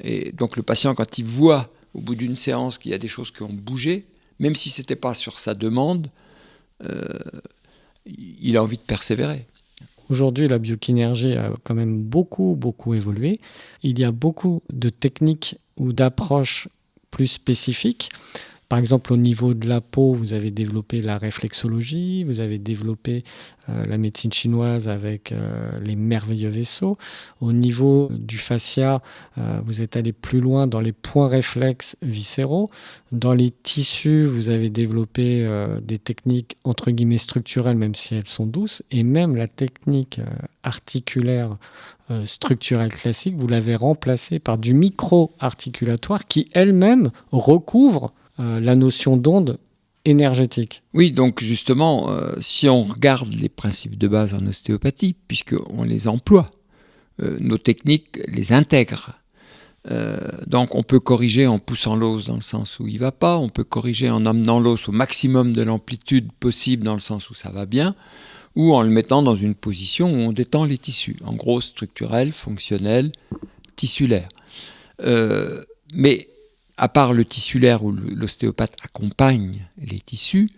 Et donc le patient, quand il voit au bout d'une séance qu'il y a des choses qui ont bougé, même si ce n'était pas sur sa demande, il a envie de persévérer. Aujourd'hui, la biokinésie a quand même beaucoup évolué. Il y a beaucoup de techniques ou d'approches plus spécifiques. Par exemple, au niveau de la peau, vous avez développé la réflexologie, vous avez développé la médecine chinoise avec les merveilleux vaisseaux. Au niveau du fascia, vous êtes allé plus loin dans les points réflexes viscéraux. Dans les tissus, vous avez développé des techniques entre guillemets structurelles, même si elles sont douces. Et même la technique articulaire structurelle classique, vous l'avez remplacée par du micro-articulatoire qui elle-même recouvre la notion d'onde énergétique. Oui, donc justement, si on regarde les principes de base en ostéopathie, puisqu'on les emploie, nos techniques les intègrent. Donc on peut corriger en poussant l'os dans le sens où il ne va pas, on peut corriger en amenant l'os au maximum de l'amplitude possible dans le sens où ça va bien, ou en le mettant dans une position où on détend les tissus, en gros structurel, fonctionnel, tissulaire. Mais à part le tissulaire où l'ostéopathe accompagne les tissus,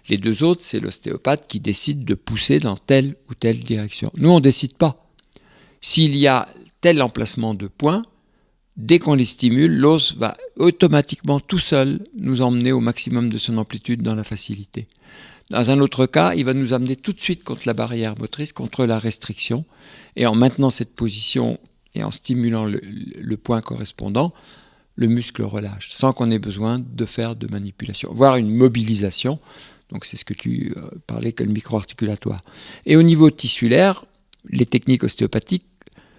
les deux autres, c'est l'ostéopathe qui décide de pousser dans telle ou telle direction. Nous, on ne décide pas. S'il y a tel emplacement de points, dès qu'on les stimule, l'os va automatiquement tout seul nous emmener au maximum de son amplitude dans la facilité. Dans un autre cas, il va nous amener tout de suite contre la barrière motrice, contre la restriction, et en maintenant cette position et en stimulant le point correspondant, le muscle relâche, sans qu'on ait besoin de faire de manipulation, voire une mobilisation. Donc c'est ce que tu parlais que le micro-articulatoire. Et au niveau tissulaire, les techniques ostéopathiques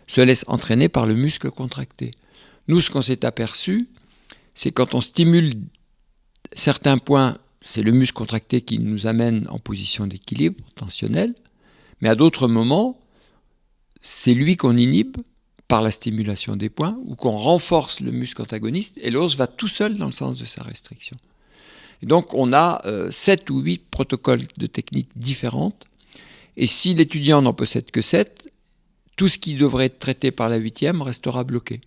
se laissent entraîner par le muscle contracté. Nous, ce qu'on s'est aperçu, c'est quand on stimule certains points, c'est le muscle contracté qui nous amène en position d'équilibre tensionnel, mais à d'autres moments, c'est lui qu'on inhibe par la stimulation des points, ou qu'on renforce le muscle antagoniste, et l'os va tout seul dans le sens de sa restriction. Et donc on a 7 ou 8 protocoles de techniques différentes, et si l'étudiant n'en possède que 7, tout ce qui devrait être traité par la 8e restera bloqué.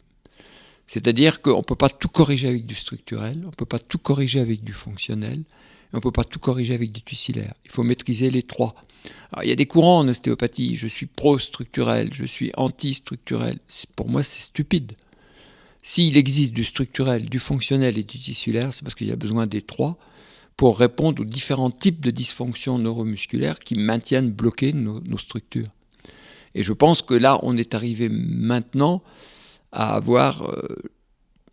C'est-à-dire qu'on ne peut pas tout corriger avec du structurel, on ne peut pas tout corriger avec du fonctionnel, et on ne peut pas tout corriger avec du tissulaire. Il faut maîtriser les trois. Alors, il y a des courants en ostéopathie, je suis pro-structurel, je suis anti-structurel. Pour moi, c'est stupide. S'il existe du structurel, du fonctionnel et du tissulaire, c'est parce qu'il y a besoin des trois pour répondre aux différents types de dysfonctions neuromusculaires qui maintiennent bloquées nos structures. Et je pense que là, on est arrivé maintenant à avoir,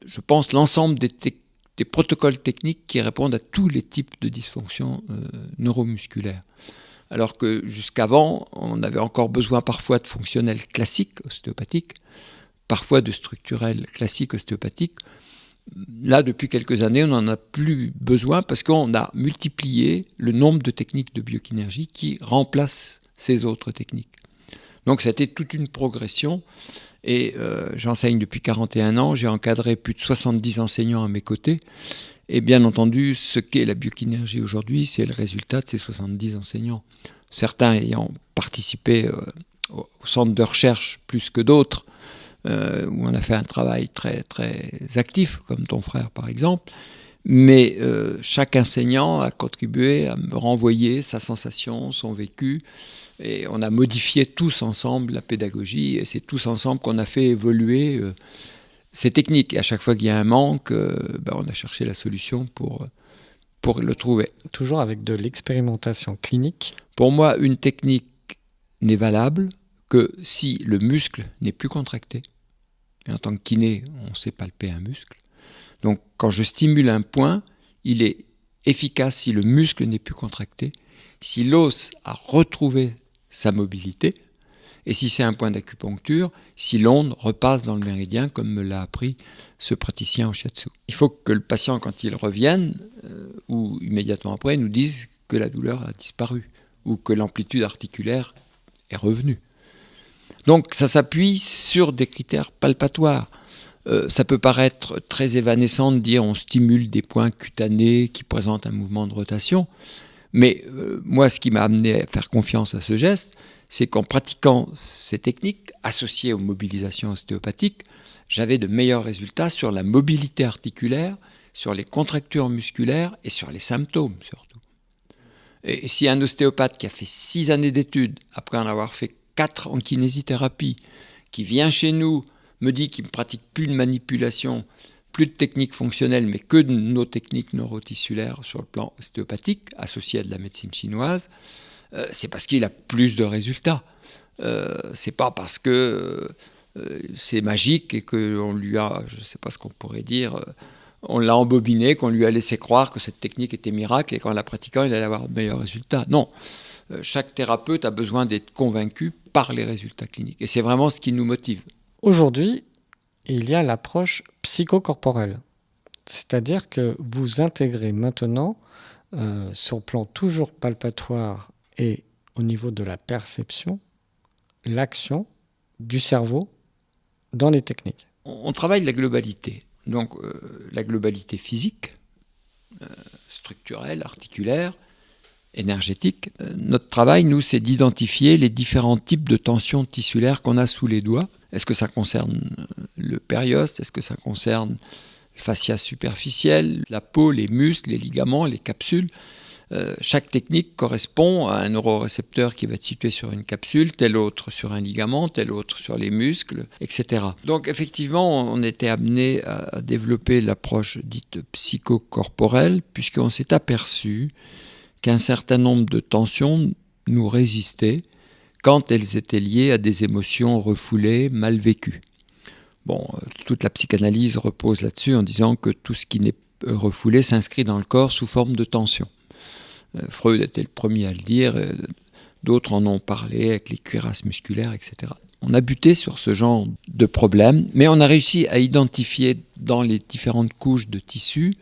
je pense, l'ensemble des protocoles techniques qui répondent à tous les types de dysfonctions neuromusculaires. Alors que jusqu'avant, on avait encore besoin parfois de fonctionnel classique ostéopathique, parfois de structurel classique ostéopathique. Là, depuis quelques années, on n'en a plus besoin parce qu'on a multiplié le nombre de techniques de biokinésie qui remplacent ces autres techniques. Donc, c'était toute une progression. Et j'enseigne depuis 41 ans, j'ai encadré plus de 70 enseignants à mes côtés. Et bien entendu, ce qu'est la biokinésie aujourd'hui, c'est le résultat de ces 70 enseignants. Certains ayant participé au centre de recherche plus que d'autres, où on a fait un travail très, très actif, comme ton frère par exemple. Mais chaque enseignant a contribué à me renvoyer sa sensation, son vécu. Et on a modifié tous ensemble la pédagogie. Et c'est tous ensemble qu'on a fait évoluer ces techniques. Et à chaque fois qu'il y a un manque, on a cherché la solution pour le trouver. Toujours avec de l'expérimentation clinique. Pour moi, une technique n'est valable que si le muscle n'est plus contracté. Et en tant que kiné, on sait palper un muscle. Donc, quand je stimule un point, il est efficace si le muscle n'est plus contracté, si l'os a retrouvé sa mobilité, et si c'est un point d'acupuncture, si l'onde repasse dans le méridien, comme me l'a appris ce praticien au shiatsu. Il faut que le patient, quand il revienne, ou immédiatement après, nous dise que la douleur a disparu, ou que l'amplitude articulaire est revenue. Donc, ça s'appuie sur des critères palpatoires. Ça peut paraître très évanescent de dire on stimule des points cutanés qui présentent un mouvement de rotation. Mais moi, ce qui m'a amené à faire confiance à ce geste, c'est qu'en pratiquant ces techniques associées aux mobilisations ostéopathiques, j'avais de meilleurs résultats sur la mobilité articulaire, sur les contractures musculaires et sur les symptômes surtout. Et si un ostéopathe qui a fait 6 années d'études, après en avoir fait 4 en kinésithérapie, qui vient chez nous, me dit qu'il ne pratique plus de manipulation, plus de techniques fonctionnelles, mais que de nos techniques neurotissulaires sur le plan ostéopathique, associées à de la médecine chinoise, c'est parce qu'il a plus de résultats. C'est pas parce que c'est magique et qu'on lui a, je ne sais pas ce qu'on pourrait dire, on l'a embobiné, qu'on lui a laissé croire que cette technique était miracle et qu'en la pratiquant, il allait avoir de meilleurs résultats. Non. Chaque thérapeute a besoin d'être convaincu par les résultats cliniques. Et c'est vraiment ce qui nous motive. Aujourd'hui, il y a l'approche psychocorporelle. C'est-à-dire que vous intégrez maintenant, sur le plan toujours palpatoire et au niveau de la perception, l'action du cerveau dans les techniques. On travaille la globalité. Donc la globalité physique, structurelle, articulaire, énergétique. Notre travail, nous, c'est d'identifier les différents types de tensions tissulaires qu'on a sous les doigts. Est-ce que ça concerne le périoste? Est-ce que ça concerne le fascia superficiel, la peau, les muscles, les ligaments, les capsules? Chaque technique correspond à un neurorécepteur qui va être situé sur une capsule, tel autre sur un ligament, tel autre sur les muscles, etc. Donc effectivement, on était amené à développer l'approche dite psychocorporelle, puisqu'on s'est aperçu qu'un certain nombre de tensions nous résistaient quand elles étaient liées à des émotions refoulées, mal vécues. Bon, toute la psychanalyse repose là-dessus en disant que tout ce qui n'est refoulé s'inscrit dans le corps sous forme de tension. Freud était le premier à le dire, d'autres en ont parlé avec les cuirasses musculaires, etc. On a buté sur ce genre de problème, mais on a réussi à identifier dans les différentes couches de tissu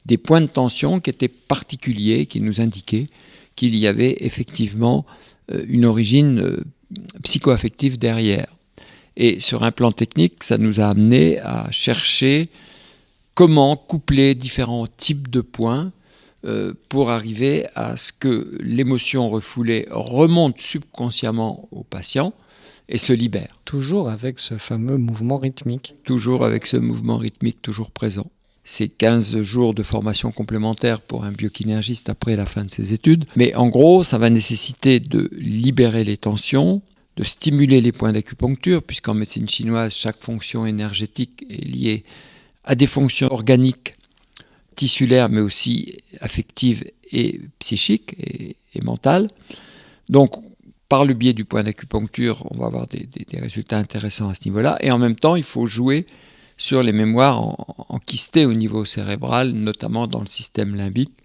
des points de tension qui étaient particuliers, qui nous indiquaient qu'il y avait effectivement une origine psychoaffective derrière. Et sur un plan technique, ça nous a amené à chercher comment coupler différents types de points pour arriver à ce que l'émotion refoulée remonte subconsciemment au patient et se libère. Toujours avec ce fameux mouvement rythmique. Toujours avec ce mouvement rythmique toujours présent. C'est 15 jours de formation complémentaire pour un biokinésiologiste après la fin de ses études. Mais en gros, ça va nécessiter de libérer les tensions, de stimuler les points d'acupuncture, puisqu'en médecine chinoise, chaque fonction énergétique est liée à des fonctions organiques, tissulaires, mais aussi affectives et psychiques et mentales. Donc, par le biais du point d'acupuncture, on va avoir des résultats intéressants à ce niveau-là. Et en même temps, il faut jouer sur les mémoires enquistées au niveau cérébral, notamment dans le système limbique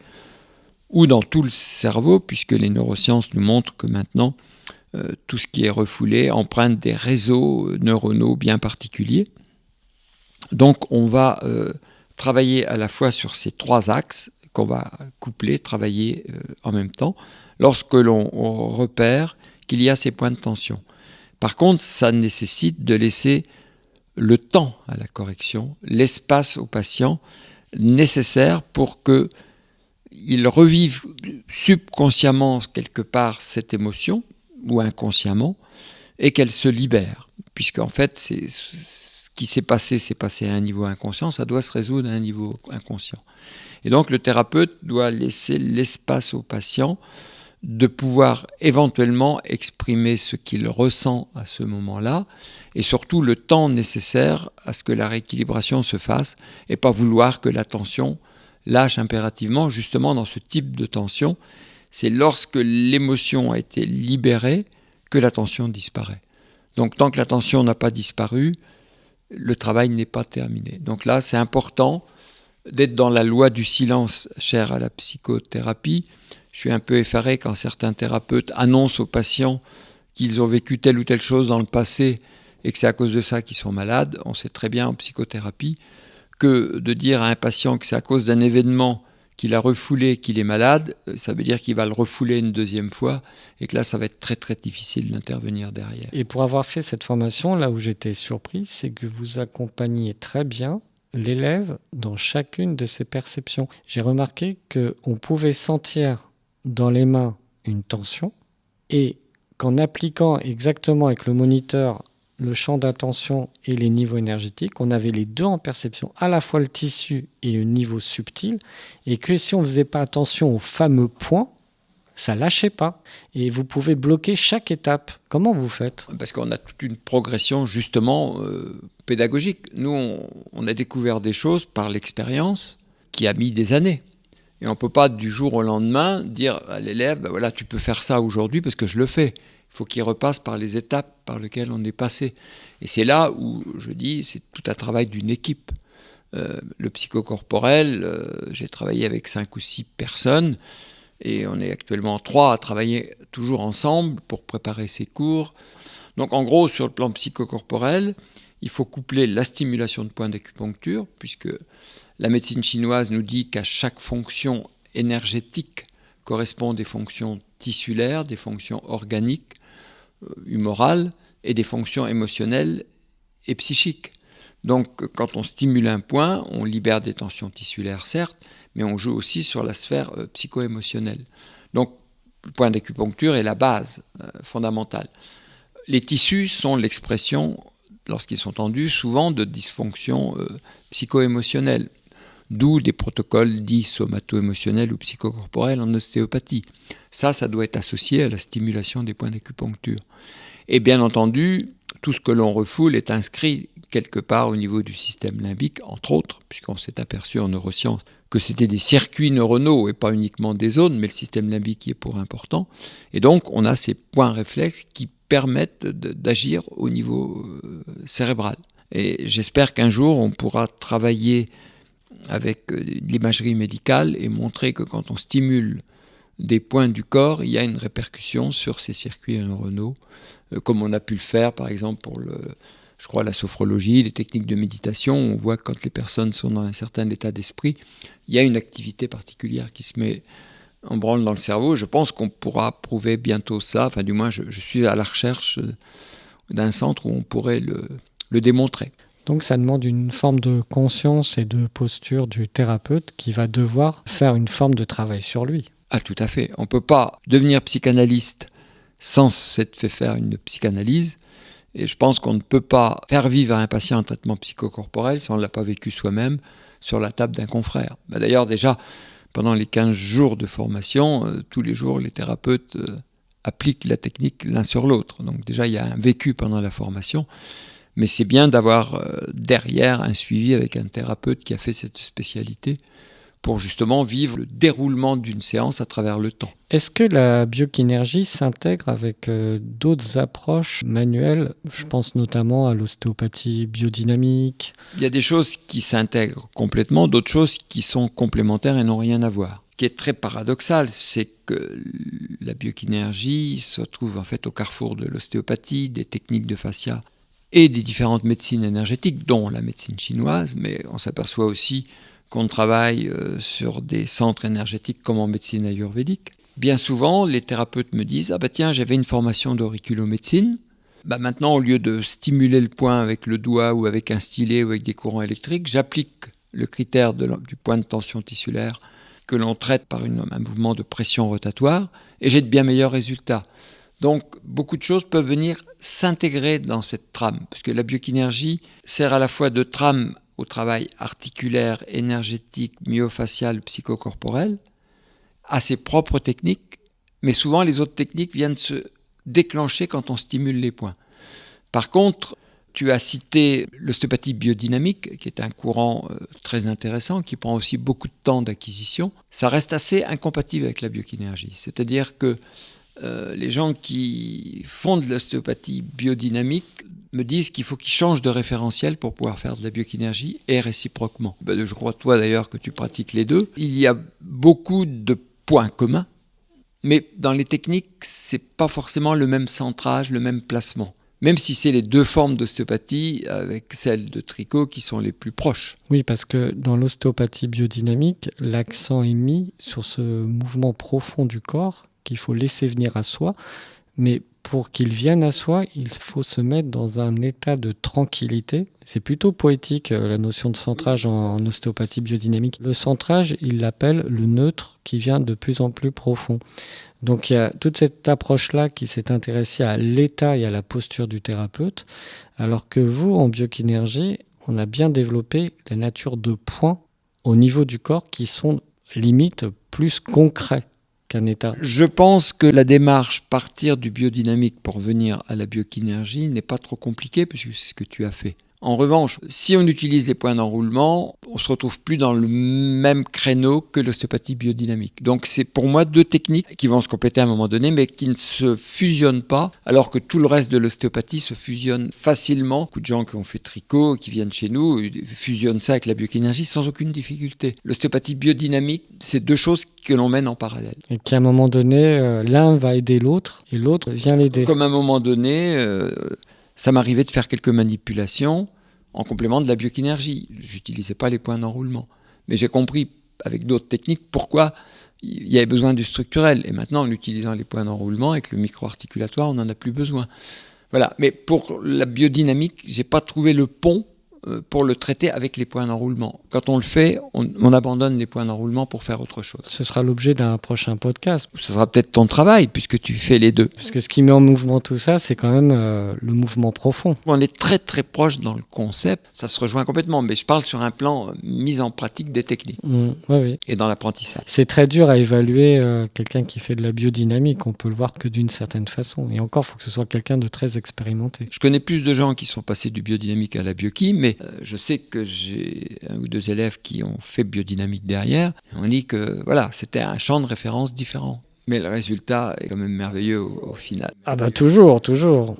ou dans tout le cerveau, puisque les neurosciences nous montrent que maintenant, tout ce qui est refoulé emprunte des réseaux neuronaux bien particuliers. Donc on va travailler à la fois sur ces 3 axes qu'on va coupler, travailler en même temps, lorsque l'on repère qu'il y a ces points de tension. Par contre, ça nécessite de laisser le temps à la correction, l'espace au patient nécessaire pour qu'il revive subconsciemment quelque part cette émotion, ou inconsciemment, et qu'elle se libère. Puisqu'en fait, ce qui s'est passé à un niveau inconscient, ça doit se résoudre à un niveau inconscient. Et donc le thérapeute doit laisser l'espace au patient de pouvoir éventuellement exprimer ce qu'il ressent à ce moment-là, et surtout le temps nécessaire à ce que la rééquilibration se fasse, et pas vouloir que la tension lâche impérativement. Justement, dans ce type de tension, c'est lorsque l'émotion a été libérée que la tension disparaît. Donc tant que la tension n'a pas disparu, le travail n'est pas terminé. Donc là, c'est important d'être dans la loi du silence chère à la psychothérapie. Je suis un peu effaré quand certains thérapeutes annoncent aux patients qu'ils ont vécu telle ou telle chose dans le passé et que c'est à cause de ça qu'ils sont malades. On sait très bien en psychothérapie que de dire à un patient que c'est à cause d'un événement qu'il a refoulé qu'il est malade, ça veut dire qu'il va le refouler une deuxième fois et que là, ça va être très très difficile d'intervenir derrière. Et pour avoir fait cette formation, là où j'étais surpris, c'est que vous accompagnez très bien l'élève dans chacune de ses perceptions. J'ai remarqué qu'on pouvait sentir dans les mains une tension et qu'en appliquant exactement avec le moniteur le champ d'attention et les niveaux énergétiques, on avait les deux en perception, à la fois le tissu et le niveau subtil, et que si on ne faisait pas attention aux fameux points, ça lâchait pas. Et vous pouvez bloquer chaque étape. Comment vous faites ? Parce qu'on a toute une progression justement pédagogique. Nous, on a découvert des choses par l'expérience qui a mis des années. Et on ne peut pas du jour au lendemain dire à l'élève, ben voilà, tu peux faire ça aujourd'hui parce que je le fais. Il faut qu'il repasse par les étapes par lesquelles on est passé. Et c'est là où je dis, c'est tout un travail d'une équipe. Le psychocorporel, j'ai travaillé avec 5 ou 6 personnes. Et on est actuellement 3 à travailler toujours ensemble pour préparer ces cours. Donc en gros, sur le plan psychocorporel, il faut coupler la stimulation de points d'acupuncture, puisque la médecine chinoise nous dit qu'à chaque fonction énergétique correspondent des fonctions tissulaires, des fonctions organiques, humorales, et des fonctions émotionnelles et psychiques. Donc quand on stimule un point, on libère des tensions tissulaires, certes, mais on joue aussi sur la sphère psycho-émotionnelle. Donc, le point d'acupuncture est la base fondamentale. Les tissus sont l'expression, lorsqu'ils sont tendus, souvent de dysfonctions psycho-émotionnelles, d'où des protocoles dits somato-émotionnels ou psychocorporels en ostéopathie. Ça doit être associé à la stimulation des points d'acupuncture. Et bien entendu, tout ce que l'on refoule est inscrit quelque part au niveau du système limbique, entre autres, puisqu'on s'est aperçu en neurosciences que c'était des circuits neuronaux et pas uniquement des zones, mais le système limbique y est pour important. Et donc, on a ces points réflexes qui permettent d'agir au niveau cérébral. Et j'espère qu'un jour, on pourra travailler avec l'imagerie médicale et montrer que quand on stimule des points du corps, il y a une répercussion sur ces circuits neuronaux, comme on a pu le faire, par exemple, pour la sophrologie, les techniques de méditation. On voit que quand les personnes sont dans un certain état d'esprit, il y a une activité particulière qui se met en branle dans le cerveau. Je pense qu'on pourra prouver bientôt ça. Enfin, du moins, je suis à la recherche d'un centre où on pourrait le démontrer. Donc ça demande une forme de conscience et de posture du thérapeute qui va devoir faire une forme de travail sur lui. Ah, tout à fait. On ne peut pas devenir psychanalyste sans s'être fait faire une psychanalyse. Et je pense qu'on ne peut pas faire vivre à un patient un traitement psychocorporel si on ne l'a pas vécu soi-même sur la table d'un confrère. D'ailleurs, déjà, pendant les 15 jours de formation, tous les jours, les thérapeutes appliquent la technique l'un sur l'autre. Donc déjà, il y a un vécu pendant la formation. Mais c'est bien d'avoir derrière un suivi avec un thérapeute qui a fait cette spécialité pour justement vivre le déroulement d'une séance à travers le temps. Est-ce que la biokinésie s'intègre avec d'autres approches manuelles ? Je pense notamment à l'ostéopathie biodynamique. Il y a des choses qui s'intègrent complètement, d'autres choses qui sont complémentaires et n'ont rien à voir. Ce qui est très paradoxal, c'est que la biokinésie se trouve en fait au carrefour de l'ostéopathie, des techniques de fascia et des différentes médecines énergétiques, dont la médecine chinoise, mais on s'aperçoit aussi qu'on travaille sur des centres énergétiques comme en médecine ayurvédique. Bien souvent, les thérapeutes me disent « Ah ben tiens, j'avais une formation d'auriculomédecine, Maintenant, au lieu de stimuler le point avec le doigt ou avec un stylet ou avec des courants électriques, j'applique le critère du point de tension tissulaire que l'on traite par un mouvement de pression rotatoire et j'ai de bien meilleurs résultats. Donc, beaucoup de choses peuvent venir s'intégrer dans cette trame, parce que la biokinésie sert à la fois de trame au travail articulaire, énergétique, myofacial, psychocorporel, à ses propres techniques, mais souvent les autres techniques viennent se déclencher quand on stimule les points. Par contre, tu as cité l'ostéopathie biodynamique, qui est un courant très intéressant, qui prend aussi beaucoup de temps d'acquisition. Ça reste assez incompatible avec la biokinésie. C'est-à-dire que les gens qui font de l'ostéopathie biodynamique me disent qu'il faut qu'ils changent de référentiel pour pouvoir faire de la biokinésie et réciproquement. Je crois, toi d'ailleurs, que tu pratiques les deux. Il y a beaucoup de points communs, mais dans les techniques, c'est pas forcément le même centrage, le même placement. Même si c'est les deux formes d'ostéopathie avec celles de tricot qui sont les plus proches. Oui, parce que dans l'ostéopathie biodynamique, l'accent est mis sur ce mouvement profond du corps qu'il faut laisser venir à soi, mais pour qu'il vienne à soi, il faut se mettre dans un état de tranquillité. C'est plutôt poétique, la notion de centrage en ostéopathie biodynamique. Le centrage, il l'appelle le neutre qui vient de plus en plus profond. Donc il y a toute cette approche-là qui s'est intéressée à l'état et à la posture du thérapeute, alors que vous, en biokinésie, on a bien développé la nature de points au niveau du corps qui sont limite plus concrets qu'un état. Je pense que la démarche partir du biodynamique pour venir à la biokinésie n'est pas trop compliquée puisque c'est ce que tu as fait. En revanche, si on utilise les points d'enroulement, on ne se retrouve plus dans le même créneau que l'ostéopathie biodynamique. Donc c'est pour moi deux techniques qui vont se compléter à un moment donné, mais qui ne se fusionnent pas, alors que tout le reste de l'ostéopathie se fusionne facilement. Beaucoup de gens qui ont fait tricot, qui viennent chez nous, fusionnent ça avec la biokinésie sans aucune difficulté. L'ostéopathie biodynamique, c'est deux choses que l'on mène en parallèle. Et qu'à un moment donné, l'un va aider l'autre et l'autre vient l'aider. Comme à un moment donné... ça m'arrivait de faire quelques manipulations en complément de la biokinésie. Je n'utilisais pas les points d'enroulement. Mais j'ai compris, avec d'autres techniques, pourquoi il y avait besoin du structurel. Et maintenant, en utilisant les points d'enroulement, avec le micro-articulatoire, on n'en a plus besoin. Voilà. Mais pour la biodynamique, je n'ai pas trouvé le pont pour le traiter avec les points d'enroulement. Quand on le fait, on abandonne les points d'enroulement pour faire autre chose. Ce sera l'objet d'un prochain podcast. Ce sera peut-être ton travail, puisque tu fais les deux. Parce que ce qui met en mouvement tout ça, c'est quand même le mouvement profond. On est très très proche dans le concept, ça se rejoint complètement, mais je parle sur un plan mise en pratique des techniques Oui. Et dans l'apprentissage. C'est très dur à évaluer quelqu'un qui fait de la biodynamique, on peut le voir que d'une certaine façon. Et encore, il faut que ce soit quelqu'un de très expérimenté. Je connais plus de gens qui sont passés du biodynamique à la bioki, mais je sais que j'ai un ou deux élèves qui ont fait biodynamique derrière. On dit que voilà, c'était un champ de référence différent. Mais le résultat est quand même merveilleux au final. Ah bah toujours.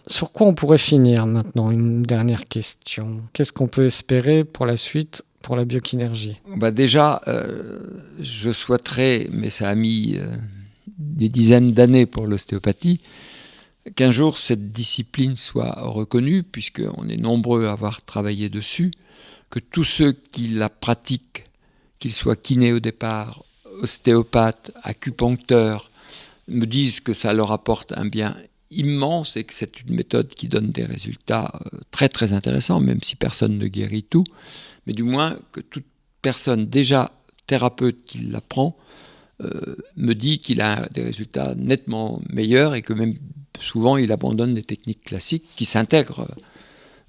Sur quoi on pourrait finir maintenant? Une dernière question. Qu'est-ce qu'on peut espérer pour la suite pour la biokinésie? Déjà, je souhaiterais, mais ça a mis des dizaines d'années pour l'ostéopathie, qu'un jour cette discipline soit reconnue, puisqu'on est nombreux à avoir travaillé dessus, que tous ceux qui la pratiquent, qu'ils soient kinés au départ, ostéopathes, acupuncteurs, me disent que ça leur apporte un bien immense et que c'est une méthode qui donne des résultats très très intéressants, même si personne ne guérit tout, mais du moins que toute personne déjà thérapeute qui l'apprend me dit qu'il a des résultats nettement meilleurs et que même souvent il abandonne les techniques classiques qui s'intègrent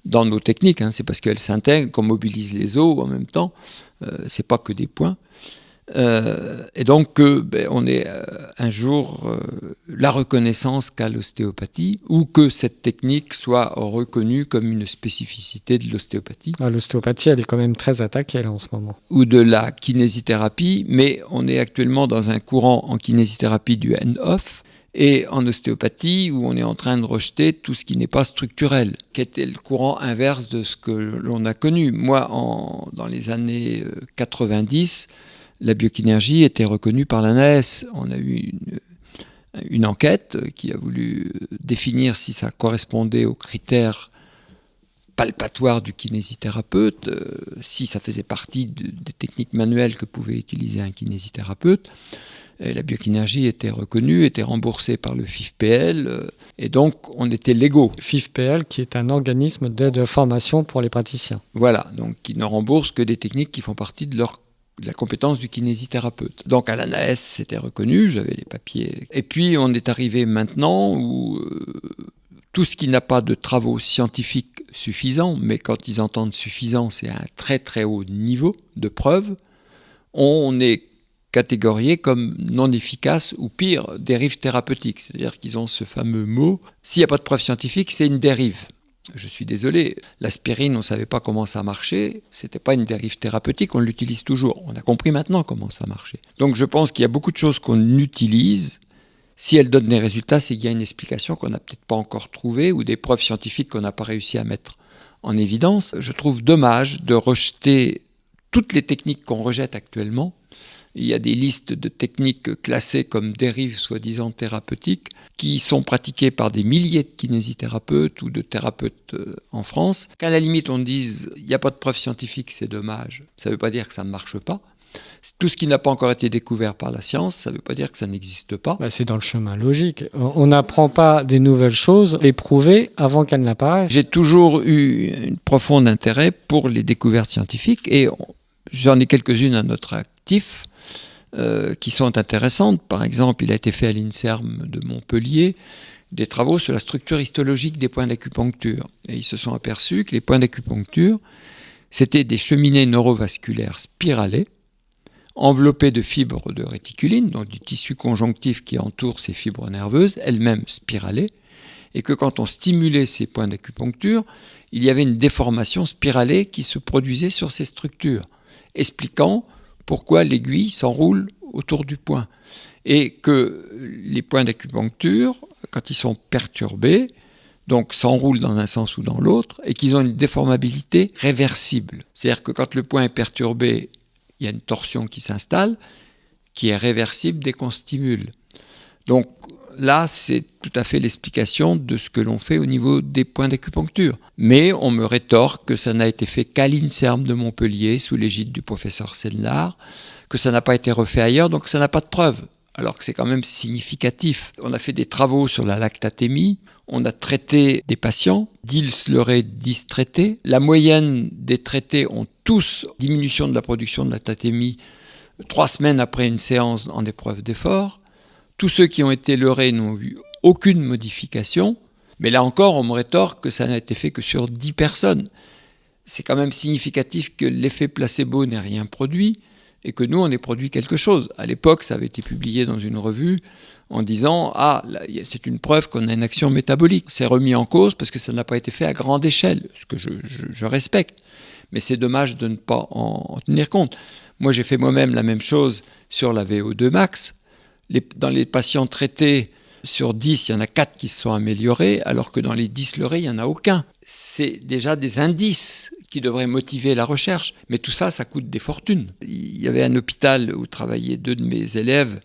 dans nos techniques, c'est parce qu'elles s'intègrent, qu'on mobilise les os en même temps, c'est pas que des points. Et donc on est un jour la reconnaissance qu'a l'ostéopathie ou que cette technique soit reconnue comme une spécificité de l'ostéopathie. L'ostéopathie, elle est quand même très attaquée là en ce moment. Ou de la kinésithérapie, mais on est actuellement dans un courant en kinésithérapie du hand-off et en ostéopathie où on est en train de rejeter tout ce qui n'est pas structurel, qui était le courant inverse de ce que l'on a connu. Moi, dans les années 90, la biokinésie était reconnue par l'ANAS. On a eu une enquête qui a voulu définir si ça correspondait aux critères palpatoire du kinésithérapeute, si ça faisait partie des techniques manuelles que pouvait utiliser un kinésithérapeute. Et la biokinésie était reconnue, était remboursée par le FIFPL, et donc on était légaux. FIFPL, qui est un organisme d'aide formation pour les praticiens. Voilà, donc qui ne rembourse que des techniques qui font partie de la compétence du kinésithérapeute. Donc à l'ANAS, c'était reconnu, j'avais les papiers. Et puis on est arrivé maintenant où tout ce qui n'a pas de travaux scientifiques suffisants, mais quand ils entendent suffisant, c'est à un très très haut niveau de preuve, on est catégorié comme non efficace ou pire, dérive thérapeutique. C'est-à-dire qu'ils ont ce fameux mot, s'il n'y a pas de preuve scientifique, c'est une dérive. Je suis désolé, l'aspirine, on ne savait pas comment ça marchait, c'était pas une dérive thérapeutique, on l'utilise toujours. On a compris maintenant comment ça marchait. Donc je pense qu'il y a beaucoup de choses qu'on utilise. Si elles donnent des résultats, c'est qu'il y a une explication qu'on n'a peut-être pas encore trouvée ou des preuves scientifiques qu'on n'a pas réussi à mettre en évidence. Je trouve dommage de rejeter toutes les techniques qu'on rejette actuellement. Il y a des listes de techniques classées comme dérives soi-disant thérapeutiques qui sont pratiquées par des milliers de kinésithérapeutes ou de thérapeutes en France. Qu'à la limite on dise il n'y a pas de preuve scientifique, c'est dommage. Ça ne veut pas dire que ça ne marche pas. Tout ce qui n'a pas encore été découvert par la science, ça ne veut pas dire que ça n'existe pas. C'est dans le chemin logique. On n'apprend pas des nouvelles choses, les prouver avant qu'elles n'apparaissent. J'ai toujours eu un profond intérêt pour les découvertes scientifiques et j'en ai quelques-unes à notre actif qui sont intéressantes. Par exemple, il a été fait à l'INSERM de Montpellier des travaux sur la structure histologique des points d'acupuncture. Et ils se sont aperçus que les points d'acupuncture, c'était des cheminées neurovasculaires spiralées enveloppées de fibres de réticuline, donc du tissu conjonctif qui entoure ces fibres nerveuses, elles-mêmes spiralées, et que quand on stimulait ces points d'acupuncture, il y avait une déformation spiralée qui se produisait sur ces structures, expliquant pourquoi l'aiguille s'enroule autour du point. Et que les points d'acupuncture, quand ils sont perturbés, donc s'enroulent dans un sens ou dans l'autre, et qu'ils ont une déformabilité réversible. C'est-à-dire que quand le point est perturbé, il y a une torsion qui s'installe, qui est réversible dès qu'on stimule. Donc là, c'est tout à fait l'explication de ce que l'on fait au niveau des points d'acupuncture. Mais on me rétorque que ça n'a été fait qu'à l'INSERM de Montpellier, sous l'égide du professeur Senlar, que ça n'a pas été refait ailleurs, donc ça n'a pas de preuve. Alors que c'est quand même significatif. On a fait des travaux sur la lactatémie, on a traité des patients, 10 leurrés, 10 traités. La moyenne des traités ont tous diminution de la production de lactatémie 3 semaines après une séance en épreuve d'effort. Tous ceux qui ont été leurrés n'ont vu aucune modification. Mais là encore, on me rétorque que ça n'a été fait que sur 10 personnes. C'est quand même significatif que l'effet placebo n'ait rien produit et que nous, on ait produit quelque chose. À l'époque, ça avait été publié dans une revue en disant « Ah, là, c'est une preuve qu'on a une action métabolique ». C'est remis en cause parce que ça n'a pas été fait à grande échelle, ce que je respecte. Mais c'est dommage de ne pas en tenir compte. Moi, j'ai fait moi-même la même chose sur la VO2 max. Dans les patients traités, sur 10, il y en a 4 qui se sont améliorés, alors que dans les 10 leurrés, il n'y en a aucun. C'est déjà des indices qui devraient motiver la recherche. Mais tout ça, ça coûte des fortunes. Il y avait un hôpital où travaillaient 2 de mes élèves.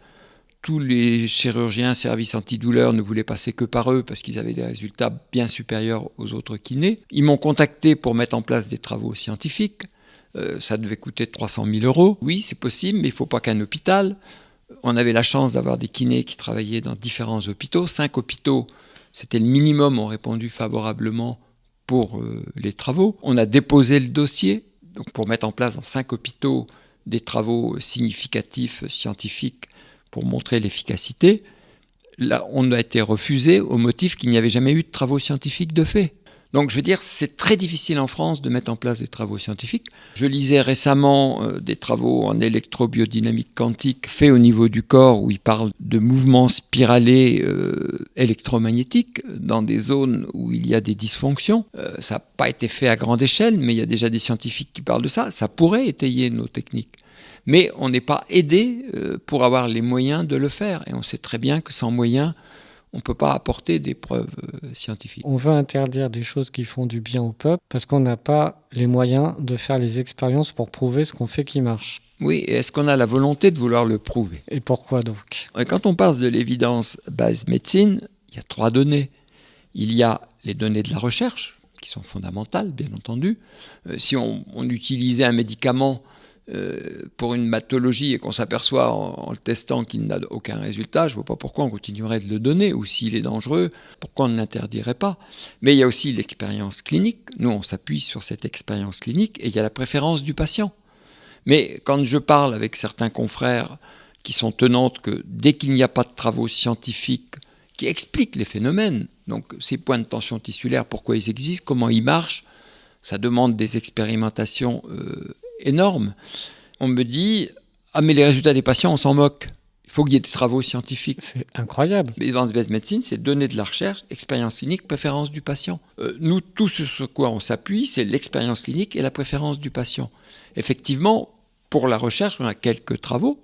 Tous les chirurgiens, services antidouleurs ne voulaient passer que par eux parce qu'ils avaient des résultats bien supérieurs aux autres kinés. Ils m'ont contacté pour mettre en place des travaux scientifiques. Ça devait coûter 300 000 €. Oui, c'est possible, mais il ne faut pas qu'un hôpital. On avait la chance d'avoir des kinés qui travaillaient dans différents hôpitaux. 5 hôpitaux, c'était le minimum, ont répondu favorablement pour les travaux. On a déposé le dossier donc pour mettre en place dans 5 hôpitaux des travaux significatifs scientifiques pour montrer l'efficacité. Là, on a été refusé au motif qu'il n'y avait jamais eu de travaux scientifiques de fait. Donc, je veux dire, c'est très difficile en France de mettre en place des travaux scientifiques. Je lisais récemment des travaux en électrobiodynamique quantique faits au niveau du corps où ils parlent de mouvements spiralés électromagnétiques dans des zones où il y a des dysfonctions. Ça n'a pas été fait à grande échelle, mais il y a déjà des scientifiques qui parlent de ça. Ça pourrait étayer nos techniques. Mais on n'est pas aidé pour avoir les moyens de le faire. Et on sait très bien que sans moyens, on ne peut pas apporter des preuves scientifiques. On veut interdire des choses qui font du bien au peuple parce qu'on n'a pas les moyens de faire les expériences pour prouver ce qu'on fait qui marche. Oui, et est-ce qu'on a la volonté de vouloir le prouver ? Et pourquoi donc ? Et quand on parle de l'évidence base médecine, il y a 3 données. Il y a les données de la recherche, qui sont fondamentales, bien entendu. Si on utilisait un médicament pour une pathologie et qu'on s'aperçoit en le testant qu'il n'a aucun résultat, je ne vois pas pourquoi on continuerait de le donner, ou s'il est dangereux, pourquoi on ne l'interdirait pas. Mais il y a aussi l'expérience clinique. Nous, on s'appuie sur cette expérience clinique et il y a la préférence du patient. Mais quand je parle avec certains confrères qui sont tenantes que dès qu'il n'y a pas de travaux scientifiques qui expliquent les phénomènes, donc ces points de tension tissulaire, pourquoi ils existent, comment ils marchent, ça demande des expérimentations énormes. On me dit « Ah mais les résultats des patients, on s'en moque. Il faut qu'il y ait des travaux scientifiques. » C'est incroyable. Mais dans la médecine, c'est donner de la recherche, expérience clinique, préférence du patient. Nous, tout ce sur quoi on s'appuie, c'est l'expérience clinique et la préférence du patient. Effectivement, pour la recherche, on a quelques travaux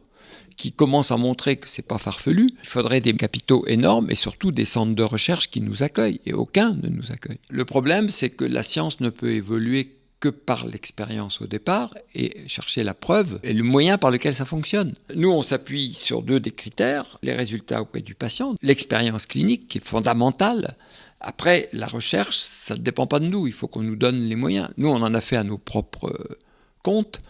qui commencent à montrer que ce n'est pas farfelu. Il faudrait des capitaux énormes et surtout des centres de recherche qui nous accueillent, et aucun ne nous accueille. Le problème, c'est que la science ne peut évoluer que par l'expérience au départ et chercher la preuve et le moyen par lequel ça fonctionne. Nous, on s'appuie sur 2 des critères, les résultats auprès du patient, l'expérience clinique qui est fondamentale. Après, la recherche, ça ne dépend pas de nous, il faut qu'on nous donne les moyens. Nous, on en a fait à nos propres comptes,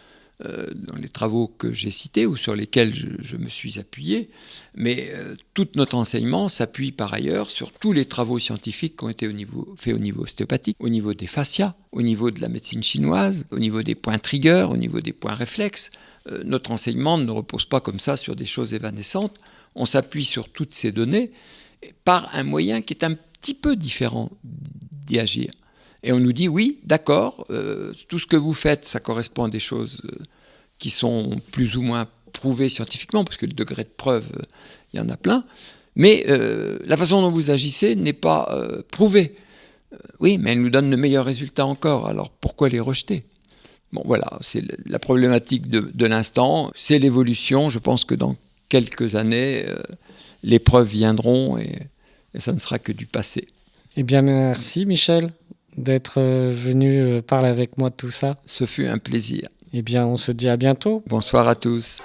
dans les travaux que j'ai cités ou sur lesquels je me suis appuyé, mais tout notre enseignement s'appuie par ailleurs sur tous les travaux scientifiques qui ont été faits au niveau ostéopathique, au niveau des fascias, au niveau de la médecine chinoise, au niveau des points triggers, au niveau des points réflexes. Notre enseignement ne repose pas comme ça sur des choses évanescentes, on s'appuie sur toutes ces données par un moyen qui est un petit peu différent d'y agir. Et on nous dit, oui, d'accord, tout ce que vous faites, ça correspond à des choses qui sont plus ou moins prouvées scientifiquement, parce que le degré de preuve, il y en a plein, mais la façon dont vous agissez n'est pas prouvée. Oui, mais elle nous donne de meilleurs résultats encore, alors pourquoi les rejeter ? Bon, voilà, c'est la problématique de l'instant, c'est l'évolution. Je pense que dans quelques années, les preuves viendront et ça ne sera que du passé. Eh bien, merci Michel d'être venu parler avec moi de tout ça. Ce fut un plaisir. Eh bien, on se dit à bientôt. Bonsoir à tous.